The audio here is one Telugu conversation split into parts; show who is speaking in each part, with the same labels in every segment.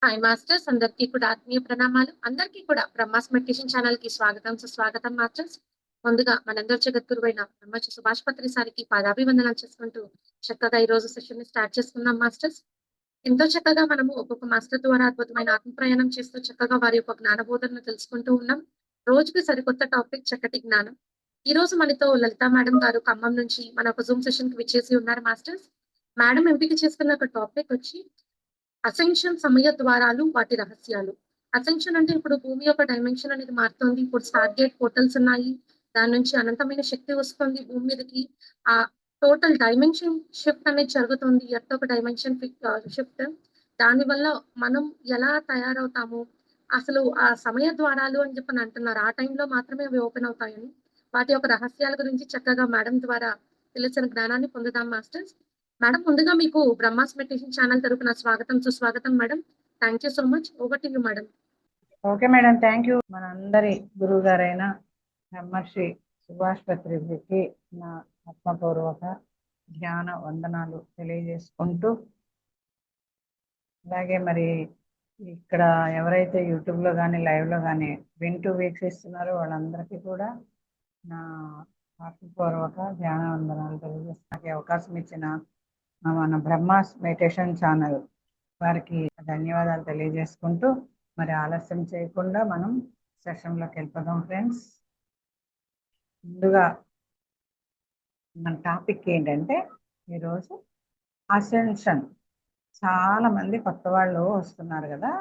Speaker 1: హాయ్ మాస్టర్స్, అందరికీ కూడా ఆత్మీయ ప్రణామాలు. అందరికీ కూడా బ్రహ్మాస్ మెడిటేషన్ ఛానల్ కి స్వాగతం, సుస్వాగతం మాస్టర్స్. ముందుగా మనందరి జగద్గురువైన బ్రహ్మశ్రీ సుభాష్ పత్రి సారికి పాదాభివందనాలు చేసుకుంటూ చక్కగా ఈ రోజు సెషన్ ని స్టార్ట్ చేసుకుందాం మాస్టర్స్. ఎంతో చక్కగా మనము ఒక్కొక్క మాస్టర్ ద్వారా అద్భుతమైన ఆత్మ ప్రయాణం చేస్తూ చక్కగా వారి యొక్క జ్ఞానబోధనను తెలుసుకుంటూ ఉన్నాం. రోజుకి సరికొత్త టాపిక్, చక్కటి జ్ఞానం. ఈ రోజు మనతో లలిత మేడం గారు ఖమ్మం నుంచి మన ఒక జూమ్ సెషన్ కి విచ్చేసి ఉన్నారు మాస్టర్స్. మేడం ఎంపిక చేసుకున్న ఒక టాపిక్ వచ్చి అసెన్షన్ సమయ ద్వారాలు, వాటి రహస్యాలు. అసెన్షన్ అంటే ఇప్పుడు భూమి యొక్క డైమెన్షన్ అనేది మారుతోంది. ఇప్పుడు స్టార్ గేట్ పోర్టల్స్ ఉన్నాయి. దాని నుంచి అనంతమైన శక్తి వస్తుంది భూమి మీదకి. ఆ టోటల్ డైమెన్షన్ షిఫ్ట్ అనేది జరుగుతుంది. ఎర్త్ ఒక డైమెన్షన్ షిఫ్ట్. దానివల్ల మనం ఎలా తయారవుతాము, అసలు ఆ సమయ ద్వారాలు అని చెప్పని అంటున్నారు. ఆ టైంలో మాత్రమే అవి ఓపెన్ అవుతాయని. వాటి యొక్క రహస్యాల గురించి చక్కగా మేడం ద్వారా తెలిసిన జ్ఞానాన్ని పొందుదాం మాస్టర్స్. మేడం, ముందుగా మీకు బ్రహ్మాస్ మెడిటేషన్ ఛానల్ తరపున స్వాగతం, సుస్వాగతం madam. Thank you so much. Over to you madam.
Speaker 2: Okay madam, thank you. మనందరి గురువు గారైన బ్రహ్మశ్రీ సుభాష్ పత్రికి నా ఆత్మపూర్వక ధ్యాన వందనాలు తెలియజేసుకుంటూ, అలాగే మరి ఇక్కడ ఎవరైతే యూట్యూబ్లో కానీ లైవ్లో కానీ వింటూ వీక్షిస్తున్నారో వాళ్ళందరికీ కూడా నా ఆత్మపూర్వక ధ్యాన వందనాలు తెలియజేస్తానికి అవకాశం ఇచ్చిన మన బ్రహ్మాస్ మెడిటేషన్ ఛానల్ వారికి ధన్యవాదాలు తెలియజేసుకుంటూ, మరి ఆలస్యం చేయకుండా మనం సెషన్లోకి వెళ్ళిపోదాం ఫ్రెండ్స్. ముందుగా మన టాపిక్ ఏంటంటే ఈరోజు అసెన్షన్. చాలా మంది కొత్త వాళ్ళు వస్తున్నారు కదా,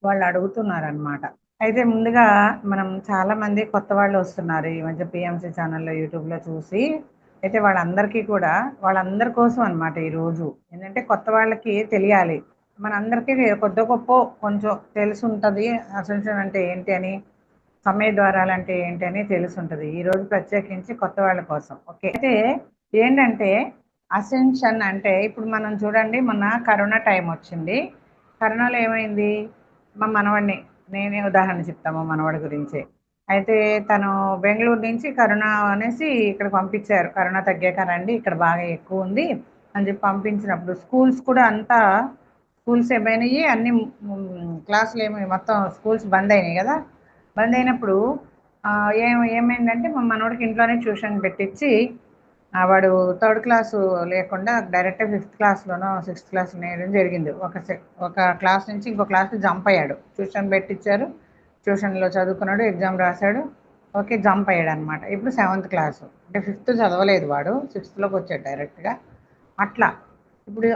Speaker 2: వాళ్ళు అడుగుతున్నారు అనమాట. అయితే ముందుగా మనం చాలా మంది కొత్త వాళ్ళు వస్తున్నారు ఈ మధ్య పిఎంసి ఛానల్లో యూట్యూబ్లో చూసి. అయితే వాళ్ళందరికీ కూడా వాళ్ళందరి కోసం అనమాట ఈరోజు. ఏంటంటే కొత్త వాళ్ళకి తెలియాలి, మనందరికీ కొద్ది గొప్ప కొంచెం తెలిసి ఉంటుంది అసెన్షన్ అంటే ఏంటి అని, సమయ ద్వారాలు అంటే ఏంటి అని తెలిసి ఉంటుంది ఈరోజు ప్రత్యేకించి కొత్త వాళ్ళ కోసం. ఓకే, అయితే ఏంటంటే అసెన్షన్ అంటే ఇప్పుడు మనం చూడండి, మొన్న కరోనా టైం వచ్చింది. కరోనాలో ఏమైంది, మా మనవాడిని, నేనే ఉదాహరణ చెప్తాము మనవాడి గురించి. అయితే తను బెంగళూరు నుంచి కరోనా అనేసి ఇక్కడ పంపించారు. కరోనా తగ్గాక రండి, ఇక్కడ బాగా ఎక్కువ ఉంది అని చెప్పి పంపించినప్పుడు స్కూల్స్ కూడా అంతా స్కూల్స్ ఏమైనాయి, అన్ని క్లాసులు మొత్తం స్కూల్స్ బంద్ అయినాయి కదా. బంద్ అయినప్పుడు ఏమైందంటే మా మనోడికి ఇంట్లోనే ట్యూషన్ పెట్టించి వాడు థర్డ్ క్లాసు లేకుండా డైరెక్ట్ 5th క్లాస్లోనో 6th క్లాస్ నేయడం జరిగింది. ఒక క్లాస్ నుంచి ఇంకో క్లాస్కి జంప్ అయ్యాడు. ట్యూషన్ పెట్టించారు, ట్యూషన్లో చదువుకున్నాడు, ఎగ్జామ్ రాశాడు, ఓకే జంప్ అయ్యాడు అనమాట. ఇప్పుడు 7th క్లాసు, అంటే 5th చదవలేదు వాడు, 6thలోకి వచ్చాడు డైరెక్ట్గా. అట్లా ఇప్పుడు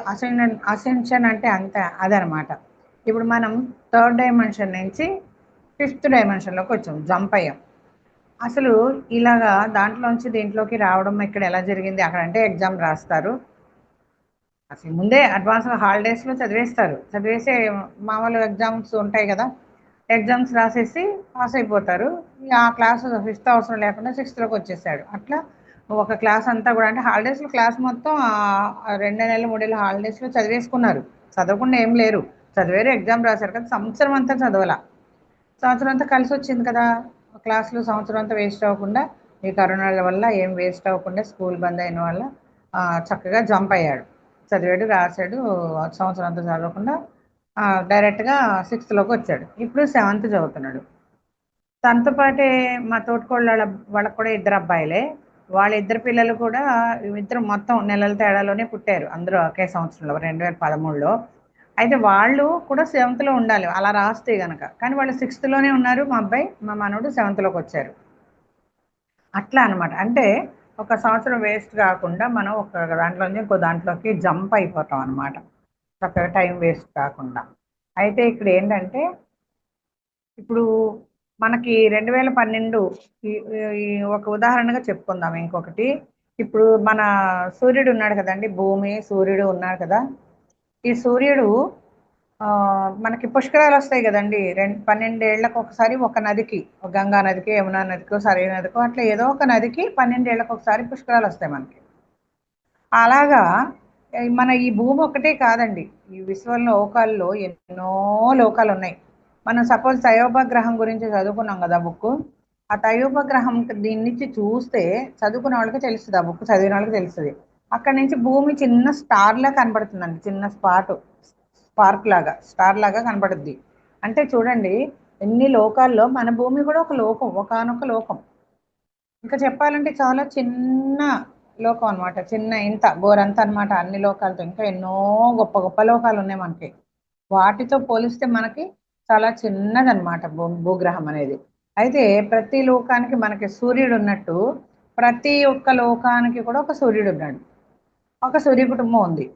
Speaker 2: అసెన్షన్ అంటే అంతే అదనమాట. ఇప్పుడు మనం 3rd డైమెన్షన్ నుంచి 5th డైమెన్షన్లోకి వచ్చాం, జంప్ అయ్యాం. అసలు ఇలాగా దాంట్లోంచి దీంట్లోకి రావడం ఇక్కడ ఎలా జరిగింది, అక్కడ అంటే ఎగ్జామ్ రాస్తారు, అసలు ముందే అడ్వాన్స్గా హాలిడేస్లో చదివేసే మామూలు ఎగ్జామ్స్ ఉంటాయి కదా, ఎగ్జామ్స్ రాసేసి పాస్ అయిపోతారు. ఆ క్లాస్ 5th అవసరం లేకుండా 6thలోకి వచ్చేసాడు. అట్లా ఒక క్లాస్ అంతా కూడా, అంటే హాలిడేస్లో క్లాస్ మొత్తం 2 నెలలు 3 నెలలు హాలిడేస్లో చదివేసుకున్నారు. చదవకుండా ఏం లేరు, చదివారు, ఎగ్జామ్ రాశారు కదా. సంవత్సరం అంతా చదవాల, సంవత్సరం అంతా కలిసి వచ్చింది కదా. క్లాసులు సంవత్సరం అంతా వేస్ట్ అవ్వకుండా, ఈ కరోనాల వల్ల ఏం వేస్ట్ అవ్వకుండా స్కూల్ బంద్ అయిన వల్ల చక్కగా జంప్ అయ్యాడు, చదివాడు, రాశాడు, సంవత్సరం అంతా చదవకుండా డైరెక్ట్గా 6thలోకి వచ్చాడు. ఇప్పుడు 7th చదువుతున్నాడు. తనతో పాటే మా తోటికోళ్ళ వాళ్ళకు కూడా 2 అబ్బాయిలే. వాళ్ళ 2 పిల్లలు కూడా ఇద్దరు మొత్తం నెలల తేడాలోనే పుట్టారు, అందరూ ఒకే సంవత్సరంలో 2013లో. అయితే వాళ్ళు కూడా 7thలో ఉండాలి అలా రాస్తే కనుక, కానీ వాళ్ళు 6thలోనే ఉన్నారు. మా అబ్బాయి, మా మనోడు 7thలోకి వచ్చారు. అట్లా అనమాట. అంటే ఒక సంవత్సరం వేస్ట్ కాకుండా మనం ఒక దాంట్లోంచి ఇంకో దాంట్లోకి జంప్ అయిపోతాం అనమాట, చక్కగా టైం వేస్ట్ కాకుండా. అయితే ఇక్కడ ఏంటంటే ఇప్పుడు మనకి 2012 ఒక ఉదాహరణగా చెప్పుకుందాం. ఇంకొకటి, ఇప్పుడు మన సూర్యుడు ఉన్నాడు కదండి, భూమి సూర్యుడు ఉన్నారు కదా. ఈ సూర్యుడు మనకి పుష్కరాలు వస్తాయి కదండి, 12 ఏళ్ళకు ఒకసారి ఒక నదికి, గంగా నదికి, యమునా నదికో, సరయూ నదికో, అట్లా ఏదో ఒక నదికి 12 ఏళ్ళకు ఒకసారి పుష్కరాలు వస్తాయి మనకి. అలాగా మన ఈ భూమి ఒకటే కాదండి, ఈ విశ్వంలో లోకాల్లో ఎన్నో లోకాలు ఉన్నాయి. మనం సపోజ్ తయోప గ్రహం గురించి చదువుకున్నాం కదా బుక్. ఆ తయోప గ్రహం దీని నుంచి చూస్తే చదువుకున్న వాళ్ళకి తెలుస్తుంది, ఆ బుక్ చదివిన వాళ్ళకి తెలుస్తుంది. అక్కడి నుంచి భూమి చిన్న స్టార్లా కనబడుతుందండి, చిన్న స్పార్క్ లాగా, స్టార్ లాగా కనపడుద్ది. అంటే చూడండి, ఎన్ని లోకాల్లో మన భూమి కూడా ఒక లోకం, ఒకానొక లోకం. ఇంకా చెప్పాలంటే చాలా చిన్న లోకం అనమాట. చిన్న ఇంత గోరంత అనమాట అన్ని లోకాలతో. ఇంకా ఎన్నో గొప్ప గొప్ప లోకాలు ఉన్నాయి మనకి. వాటితో పోలిస్తే మనకి చాలా చిన్నదనమాట భూగ్రహం అనేది. అయితే ప్రతి లోకానికి మనకి సూర్యుడు ఉన్నట్టు, ప్రతి ఒక్క లోకానికి కూడా ఒక సూర్యుడు ఉన్నాడు. ఒక సూర్య కుటుంబం ఉంది.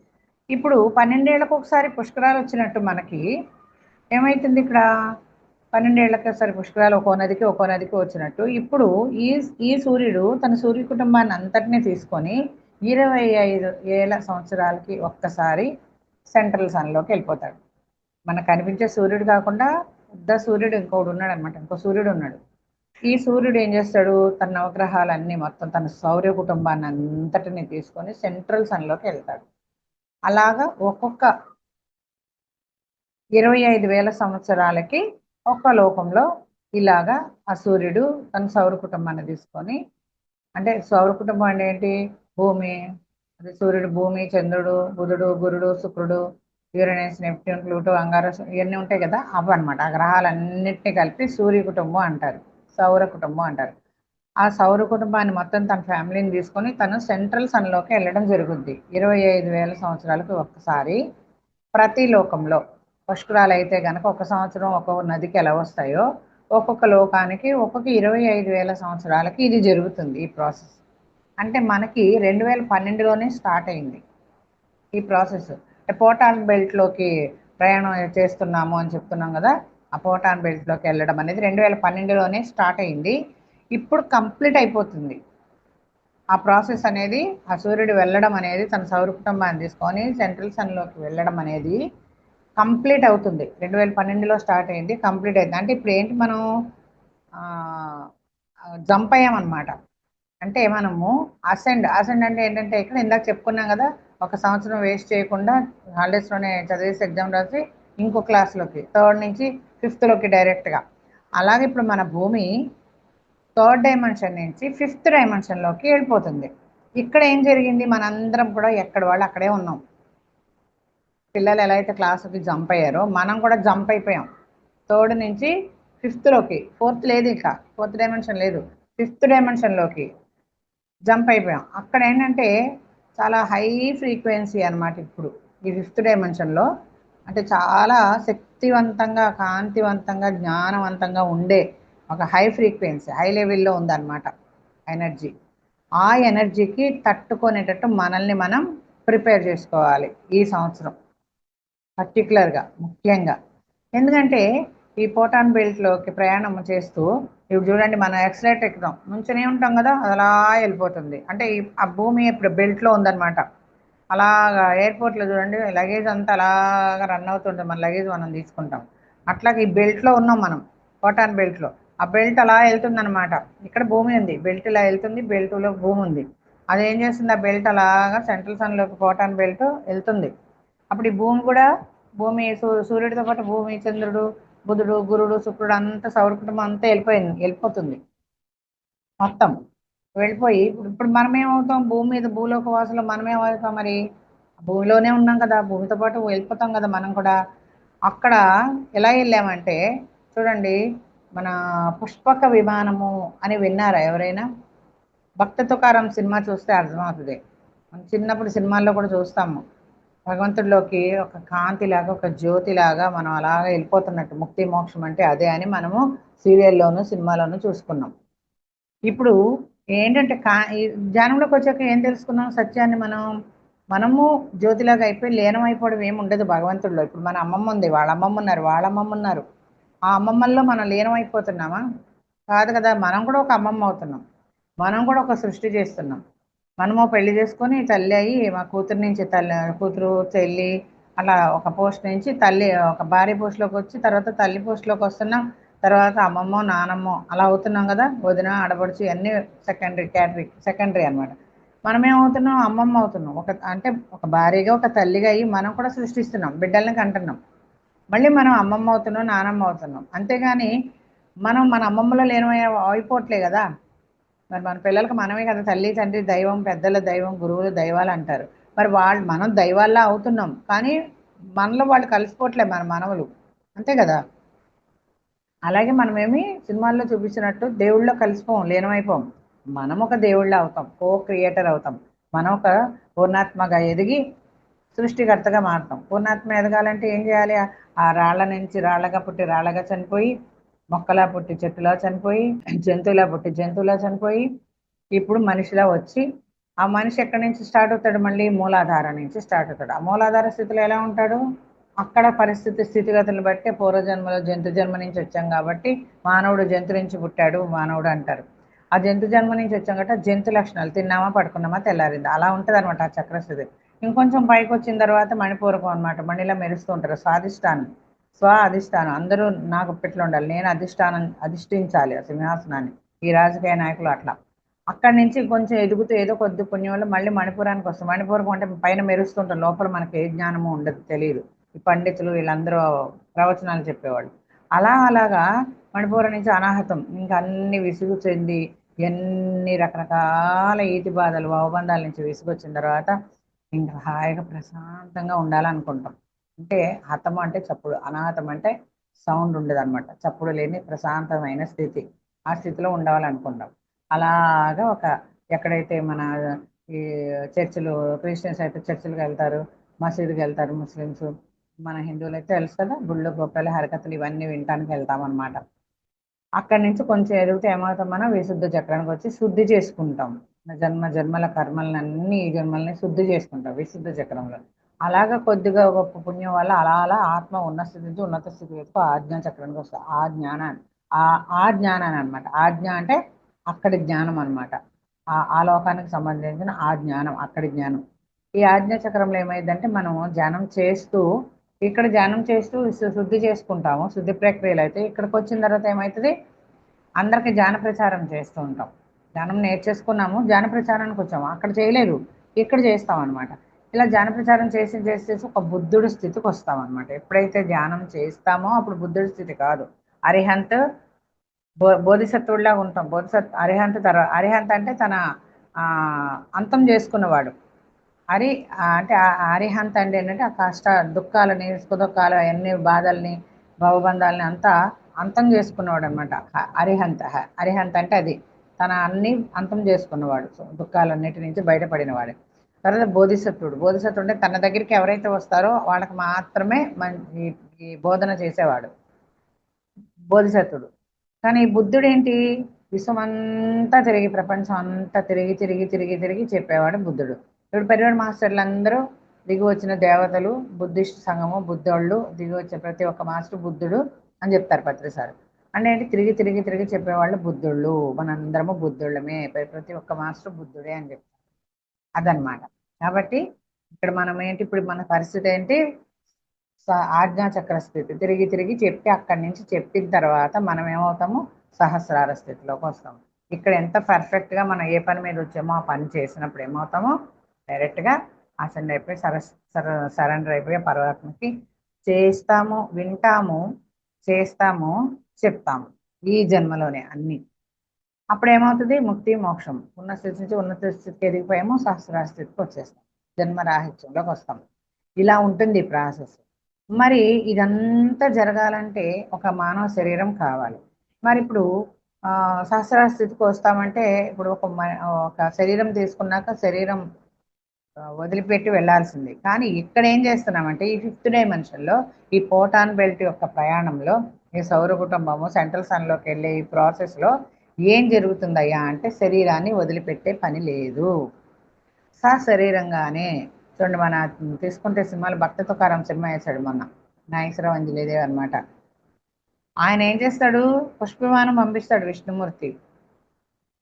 Speaker 2: ఇప్పుడు 12 ఏళ్లకు ఒకసారి పుష్కరాలు వచ్చినట్టు మనకి ఏమైతుంది ఇక్కడ, 12 ఏళ్లకు ఒకసారి పుష్కరాలు ఒక్కో నదికి వచ్చినట్టు ఇప్పుడు ఈ ఈ సూర్యుడు తన సూర్య కుటుంబాన్ని అంతటినీ తీసుకొని 25 ఏళ్ళ సంవత్సరాలకి ఒక్కసారి సెంట్రల్ సన్లోకి వెళ్ళిపోతాడు. మనకు కనిపించే సూర్యుడు కాకుండా పెద్ద సూర్యుడు ఇంకోడు ఉన్నాడు అనమాట. ఇంకో సూర్యుడు ఉన్నాడు. ఈ సూర్యుడు ఏం చేస్తాడు, తన నవగ్రహాలన్నీ మొత్తం తన సౌర్య కుటుంబాన్ని అంతటిని తీసుకొని సెంట్రల్ సన్లోకి వెళ్తాడు. అలాగా ఒక్కొక్క 25,000 సంవత్సరాలకి ఒక్క లోకంలో ఇలాగా ఆ సూర్యుడు తన సౌర కుటుంబాన్ని తీసుకొని, అంటే సౌర కుటుంబం అంటే ఏంటి, భూమి, అదే సూర్యుడు, భూమి, చంద్రుడు, బుధుడు, గురుడు, శుక్రుడు, యురేనస్, నెప్ట్యూన్, ప్లూటో, అంగారస్ ఇవన్నీ ఉంటాయి కదా, అవి అనమాట. ఆ గ్రహాలన్నింటినీ కలిపి సూర్య కుటుంబం అంటారు, సౌర కుటుంబం అంటారు. ఆ సౌర కుటుంబాన్ని మొత్తం తన ఫ్యామిలీని తీసుకొని తను సెంట్రల్ సన్లోకి వెళ్ళడం జరుగుద్ది. 25,000 సంవత్సరాలకు ఒక్కసారి ప్రతి లోకంలో పుష్కరాలు అయితే కనుక ఒక సంవత్సరం ఒక్కొక్క నదికి ఎలా వస్తాయో, ఒక్కొక్క లోకానికి ఒక్కొక్క 25,000 సంవత్సరాలకి ఇది జరుగుతుంది ఈ ప్రాసెస్. అంటే మనకి 2012లోనే స్టార్ట్ అయింది ఈ ప్రాసెస్. పోటాన్ బెల్ట్లోకి ప్రయాణం చేస్తున్నాము అని చెప్తున్నాం కదా, ఆ పోటాన్ బెల్ట్లోకి వెళ్ళడం అనేది 2012లోనే స్టార్ట్ అయింది. ఇప్పుడు కంప్లీట్ అయిపోతుంది ఆ ప్రాసెస్ అనేది. ఆ సూర్యుడు వెళ్ళడం అనేది, తన సౌర కుటుంబాన్ని తీసుకొని సెంట్రల్ సన్లోకి వెళ్ళడం అనేది కంప్లీట్ అవుతుంది. 2012లో స్టార్ట్ అయింది, కంప్లీట్ అయింది. అంటే ఇప్పుడు ఏంటి, మనం జంప్ అయ్యామన్నమాట. అంటే మనము అసెండ్ అంటే ఏంటంటే, ఇక్కడ ఇందాక చెప్పుకున్నాం కదా, ఒక సంవత్సరం వేస్ట్ చేయకుండా హాలిడేస్లోనే చదివేసి ఎగ్జామ్ రాసి ఇంకో క్లాస్లోకి, 3rd నుంచి 5thలోకి డైరెక్ట్గా. అలాగే ఇప్పుడు మన భూమి 3rd డైమెన్షన్ నుంచి 5th డైమెన్షన్లోకి వెళ్ళిపోతుంది. ఇక్కడ ఏం జరిగింది, మనందరం కూడా ఎక్కడ వాళ్ళు అక్కడే ఉన్నాం. పిల్లలు ఎలా అయితే క్లాసుకి జంప్ అయ్యారో మనం కూడా జంప్ అయిపోయాం. 3rd నుంచి 5thలోకి, 4th లేదు, ఇంకా 4th డైమెన్షన్ లేదు, 5th డైమెన్షన్లోకి జంప్ అయిపోయాం. అక్కడ ఏంటంటే చాలా హై ఫ్రీక్వెన్సీ అనమాట. ఇప్పుడు ఈ 5th డైమెన్షన్లో అంటే చాలా శక్తివంతంగా, కాంతివంతంగా, జ్ఞానవంతంగా ఉండే ఒక హై ఫ్రీక్వెన్సీ, హై లెవెల్లో ఉందన్నమాట ఎనర్జీ. ఆ ఎనర్జీకి తట్టుకునేటట్టు మనల్ని మనం ప్రిపేర్ చేసుకోవాలి ఈ సంవత్సరం పర్టికులర్గా, ముఖ్యంగా. ఎందుకంటే ఈ పోటాన్ బెల్ట్లోకి ప్రయాణం చేస్తూ ఇప్పుడు చూడండి, మనం యాక్సిలరేటర్ ఎక్కుతాం, నుంచనే ఉంటాం కదా, అది అలా వెళ్ళిపోతుంది. అంటే ఆ భూమి ఇప్పుడు బెల్ట్లో ఉందన్నమాట. అలాగా ఎయిర్పోర్ట్లో చూడండి, లగేజ్ అంతా అలాగా రన్ అవుతుంటుంది, మన లగేజ్ మనం తీసుకుంటాం. అట్లాగే ఈ బెల్ట్లో ఉన్నాం మనం, పోటాన్ బెల్ట్లో. ఆ బెల్ట్ అలా వెళ్తుందన్నమాట. ఇక్కడ భూమి ఉంది, బెల్ట్ ఇలా వెళ్తుంది, బెల్ట్లో భూమి ఉంది. అదేం చేస్తుంది, ఆ బెల్ట్ అలాగా సెంట్రల్ సన్లోకి పోటాన్ బెల్ట్ వెళ్తుంది. అప్పుడు ఈ భూమి కూడా, భూమి సూర్యుడితో పాటు భూమి, చంద్రుడు, బుధుడు, గురుడు, శుక్రుడు అంతా సౌర కుటుంబం అంతా వెళ్ళిపోతుంది మొత్తం. వెళ్ళిపోయి ఇప్పుడు మనం ఏమవుతాం, భూమి మీద భూలోక వాసులు మనం ఏమవుతాం, మరి భూమిలోనే ఉన్నాం కదా, భూమితో పాటు వెళ్ళిపోతాం కదా మనం కూడా. అక్కడ ఎలా వెళ్ళామంటే చూడండి, మన పుష్పక విమానము అని విన్నారా ఎవరైనా? భక్త తుకారం సినిమా చూస్తే అర్థమవుతుంది. మనం చిన్నప్పుడు సినిమాల్లో కూడా చూస్తాము, భగవంతుడిలోకి ఒక కాంతిలాగా, ఒక జ్యోతిలాగా మనం అలాగా వెళ్ళిపోతున్నట్టు. ముక్తి మోక్షం అంటే అదే అని మనము సీరియల్లోనూ సినిమాలోనూ చూసుకున్నాం. ఇప్పుడు ఏంటంటే ఈ ధ్యానంలోకి వచ్చాక ఏం తెలుసుకున్నాం, సత్యాన్ని మనము జ్యోతిలాగా అయిపోయి లీనమైపోవడం ఏమి ఉండదు భగవంతుడిలో. ఇప్పుడు మన అమ్మమ్మ ఉంది, వాళ్ళ అమ్మమ్మ ఉన్నారు, వాళ్ళ అమ్మమ్మ ఉన్నారు. ఆ అమ్మమ్మల్లో మనం లీనమైపోతున్నామా? కాదు కదా, మనం కూడా ఒక అమ్మమ్మ అవుతున్నాం, మనం కూడా ఒక సృష్టి చేస్తున్నాం. మనము పెళ్లి చేసుకొని తల్లి అయ్యి, మా కూతురు నుంచి కూతురు, చెల్లి, అలా ఒక పోస్ట్ నుంచి తల్లి, ఒక భార్య పోస్ట్లోకి వచ్చి తర్వాత తల్లి పోస్ట్లోకి వస్తున్నాం. తర్వాత అమ్మమ్మో, నానమ్మో అలా అవుతున్నాం కదా, వదిన, ఆడపడుచు అన్నీ సెకండరీ అనమాట. మనమేమవుతున్నాం, అమ్మమ్మ అవుతున్నాం. అంటే ఒక భార్యగా, ఒక తల్లిగా అయ్యి మనం కూడా సృష్టిస్తున్నాం, బిడ్డల్ని కంటున్నాం. మళ్ళీ మనం అమ్మమ్మ అవుతున్నాం, నానమ్మ అవుతున్నాం. అంతేగాని మనం మన అమ్మమ్మలో అయిపోవట్లే కదా. మరి మన పిల్లలకు మనమే కదా తల్లి, తండ్రి, దైవం, పెద్దల దైవం, గురువులు దైవాలు అంటారు. మరి మనం దైవాల్లా అవుతున్నాం, కానీ మనలో వాళ్ళు కలిసిపోవట్లే మన మనవలు, అంతే కదా. అలాగే మనమేమి సినిమాల్లో చూపించినట్టు దేవుళ్ళలో కలిసిపోం, లీనమైపోం. మనం ఒక దేవుళ్ళ అవుతాం, కో క్రియేటర్ అవుతాం. మనం ఒక పూర్ణాత్మగా ఎదిగి సృష్టికర్తగా మారుతాం. పూర్ణాత్మ ఎదగాలంటే ఏం చేయాలి? ఆ రాళ్ళ నుంచి రాళ్ళగా పుట్టి రాళ్ళగా చనిపోయి, మొక్కలా పుట్టి చెట్టులా చనిపోయి, జంతువులా పుట్టి జంతువులా చనిపోయి, ఇప్పుడు మనిషిలా వచ్చి, ఆ మనిషి ఎక్కడి నుంచి స్టార్ట్ అవుతాడు? మళ్ళీ మూలాధార నుంచి స్టార్ట్ అవుతాడు. ఆ మూలాధార స్థితిలో ఎలా ఉంటాడు? అక్కడ పరిస్థితి స్థితిగతులను బట్టి పూర్వజన్మలో జంతు జన్మ నుంచి వచ్చాం కాబట్టి మానవుడు జంతు నుంచి పుట్టాడు మానవుడు అంటారు. ఆ జంతు జన్మ నుంచి వచ్చాం కాబట్టి జంతు లక్షణాలు, తిన్నామా పడుకున్నామా తెల్లారింది, అలా ఉంటుంది అనమాట ఆ చక్రస్థితి. ఇంకొంచెం పైకి వచ్చిన తర్వాత మణిపూరకం అనమాట, మణిలా మెరుస్తూ ఉంటారు. స్వాధిష్టానం, స్వ అధిష్టానం. అందరూ నాకు పెట్లు ఉండాలి, నేను అధిష్ఠించాలి ఆ సింహాసనాన్ని. ఈ రాజకీయ నాయకులు అట్లా. అక్కడి నుంచి కొంచెం ఎదుగుతూ ఏదో కొద్ది పుణ్యం వల్ల మళ్ళీ మణిపురానికి వస్తాం. మణిపూరకం అంటే పైన మెరుస్తుంటాం, లోపల మనకి ఏ జ్ఞానము ఉండదు, తెలియదు. ఈ పండితులు వీళ్ళందరూ ప్రవచనాలు చెప్పేవాళ్ళు. అలాగా మణిపూరం నుంచి అనాహతం, ఇంకా అన్ని విసుగు చెంది ఎన్ని రకరకాల ఈతి బాధలు భవబంధాల నుంచి విసుగొచ్చిన తర్వాత ఇంకా హాయిగా ప్రశాంతంగా ఉండాలనుకుంటాం. అంటే హతం అంటే చప్పుడు, అనాహతం అంటే సౌండ్ ఉండదు అనమాట, చప్పుడు లేని ప్రశాంతమైన స్థితి. ఆ స్థితిలో ఉండాలనుకుంటాం. అలాగా ఎక్కడైతే మన ఈ చర్చిలు, క్రిస్టియన్స్ అయితే చర్చిలకు వెళ్తారు, మసీదుకి వెళ్తారు ముస్లిమ్స్, మన హిందువులు అయితే తెలుసు కదా, గుళ్ళు గొప్పలు హరకతులు ఇవన్నీ వినటానికి వెళ్తాం అనమాట. అక్కడి నుంచి కొంచెం ఎదిగితే ఏమవుతాం? మనం విశుద్ధ చక్రానికి వచ్చి శుద్ధి చేసుకుంటాం. జన్మ జన్మల కర్మలన్నీ ఈ జన్మల్ని శుద్ధి చేసుకుంటాం విశుద్ధ చక్రంలో. అలాగా కొద్దిగా గొప్ప పుణ్యం వల్ల అలా అలా ఆత్మ ఉన్న స్థితి నుంచి ఉన్నత స్థితి వరకు ఆజ్ఞా చక్రానికి వస్తుంది. ఆ జ్ఞానాన్ని, ఆ జ్ఞానాన్ని అనమాట. ఆజ్ఞ అంటే అక్కడి జ్ఞానం అనమాట. ఆ లోకానికి సంబంధించిన ఆ జ్ఞానం, అక్కడి జ్ఞానం. ఈ ఆజ్ఞా చక్రంలో ఏమైందంటే మనం ధ్యానం చేస్తూ, ఇక్కడ ధ్యానం చేస్తూ శుద్ధి చేసుకుంటాము. శుద్ధి ప్రక్రియలు అయితే ఇక్కడికి వచ్చిన తర్వాత ఏమవుతుంది? అందరికి జ్ఞాన ప్రచారం చేస్తూ ఉంటాం. జ్ఞానం నేర్చేసుకున్నాము, జ్ఞాన ప్రచారానికి వచ్చాము. అక్కడ చేయలేదు, ఇక్కడ చేస్తాం అనమాట. ఇలా జ్ఞాన ప్రచారం చేసి చేసి చేసి ఒక బుద్ధుడి స్థితికి వస్తాం అనమాట. ఎప్పుడైతే ధ్యానం చేస్తామో అప్పుడు బుద్ధుడి స్థితి కాదు, అరిహంత్ బోధిసత్వుడిలాగా ఉంటాం. అరిహంత్ తర్వాత, అరిహంత్ అంటే తన అంతం చేసుకున్నవాడు. అంటే అరిహంత్ అంటే ఏంటంటే ఆ కష్ట దుఃఖాలని, సుఖదుఖాలు, అవన్నీ బాధల్ని, భవబంధాలని అంతా అంతం చేసుకున్నవాడు అనమాట. అరిహంత్ అంటే అది, తన అన్ని అంతం చేసుకున్నవాడు, దుఃఖాలన్నిటి నుంచి బయటపడినవాడు. తర్వాత బోధిసత్వుడు అంటే తన దగ్గరికి ఎవరైతే వస్తారో వాళ్ళకి మాత్రమే ఈ బోధన చేసేవాడు బోధిసత్వుడు. కానీ బుద్ధుడు ఏంటి? విశ్వమంతా తిరిగి, ప్రపంచం అంతా తిరిగి తిరిగి తిరిగి తిరిగి చెప్పేవాడు బుద్ధుడు. ఇప్పుడు పరివాడు మాస్టర్లు అందరూ దిగి వచ్చిన దేవతలు, బుద్ధిస్ట్ సంఘము, బుద్ధోళ్ళు దిగి వచ్చే ప్రతి ఒక్క మాస్టర్ బుద్ధుడు అని చెప్తారు ప్రతిసారి. అంటే ఏంటి? తిరిగి తిరిగి తిరిగి చెప్పేవాళ్ళు బుద్ధుళ్ళు, మనందరము బుద్ధుళ్ళమే, ప్రతి ఒక్క మాస్టర్ బుద్ధుడే అని చెప్తారు. అదనమాట. కాబట్టి ఇక్కడ మనం ఏంటి, ఇప్పుడు మన పరిస్థితి ఏంటి? ఆజ్ఞా చక్ర స్థితి. తిరిగి తిరిగి చెప్పి అక్కడి నుంచి చెప్పిన తర్వాత మనం ఏమవుతాము? సహస్రార స్థితిలోకి వస్తాము. ఇక్కడ ఎంత పర్ఫెక్ట్గా మనం ఏ పని మీద వచ్చామో ఆ పని చేసినప్పుడు ఏమవుతామో డైరెక్ట్గా అసెండ్ అయిపోయి సరెండర్ అయిపోయి పరమాత్మకి చేస్తాము, వింటాము, చేస్తాము, చెప్తాము ఈ జన్మలోనే అన్ని. అప్పుడు ఏమవుతుంది? ముక్తి మోక్షం. ఉన్న స్థితి నుంచి ఉన్నత స్థితికి ఎదిగిపోయాము, సహస్రార స్థితికి వచ్చేస్తాం, జన్మరాహిత్యంలోకి వస్తాం. ఇలా ఉంటుంది ఈ ప్రాసెస్. మరి ఇదంతా జరగాలంటే ఒక మానవ శరీరం కావాలి. మరి ఇప్పుడు సహస్రార స్థితికి వస్తామంటే ఇప్పుడు ఒక శరీరం తీసుకున్నాక శరీరం వదిలిపెట్టి వెళ్లాల్సింది. కానీ ఇక్కడ ఏం చేస్తున్నామంటే ఈ 5th డైమెన్షన్లో, ఈ పోటాన్ బెల్ట్ యొక్క ప్రయాణంలో, ఈ సౌర కుటుంబము సెంట్రల్ సన్లోకి వెళ్ళే ఈ ప్రాసెస్లో ఏం జరుగుతుందయ్యా అంటే శరీరాన్ని వదిలిపెట్టే పని లేదు. సశరీరంగానే చూడండి, మన తీసుకుంటే సినిమాలు భక్త తుకారాం సినిమా వేశాడు మొన్న, నాగేశ్వరరావు అంజలిదేవి అనమాట. ఆయన ఏం చేస్తాడు? పుష్ప విమానం పంపిస్తాడు విష్ణుమూర్తి.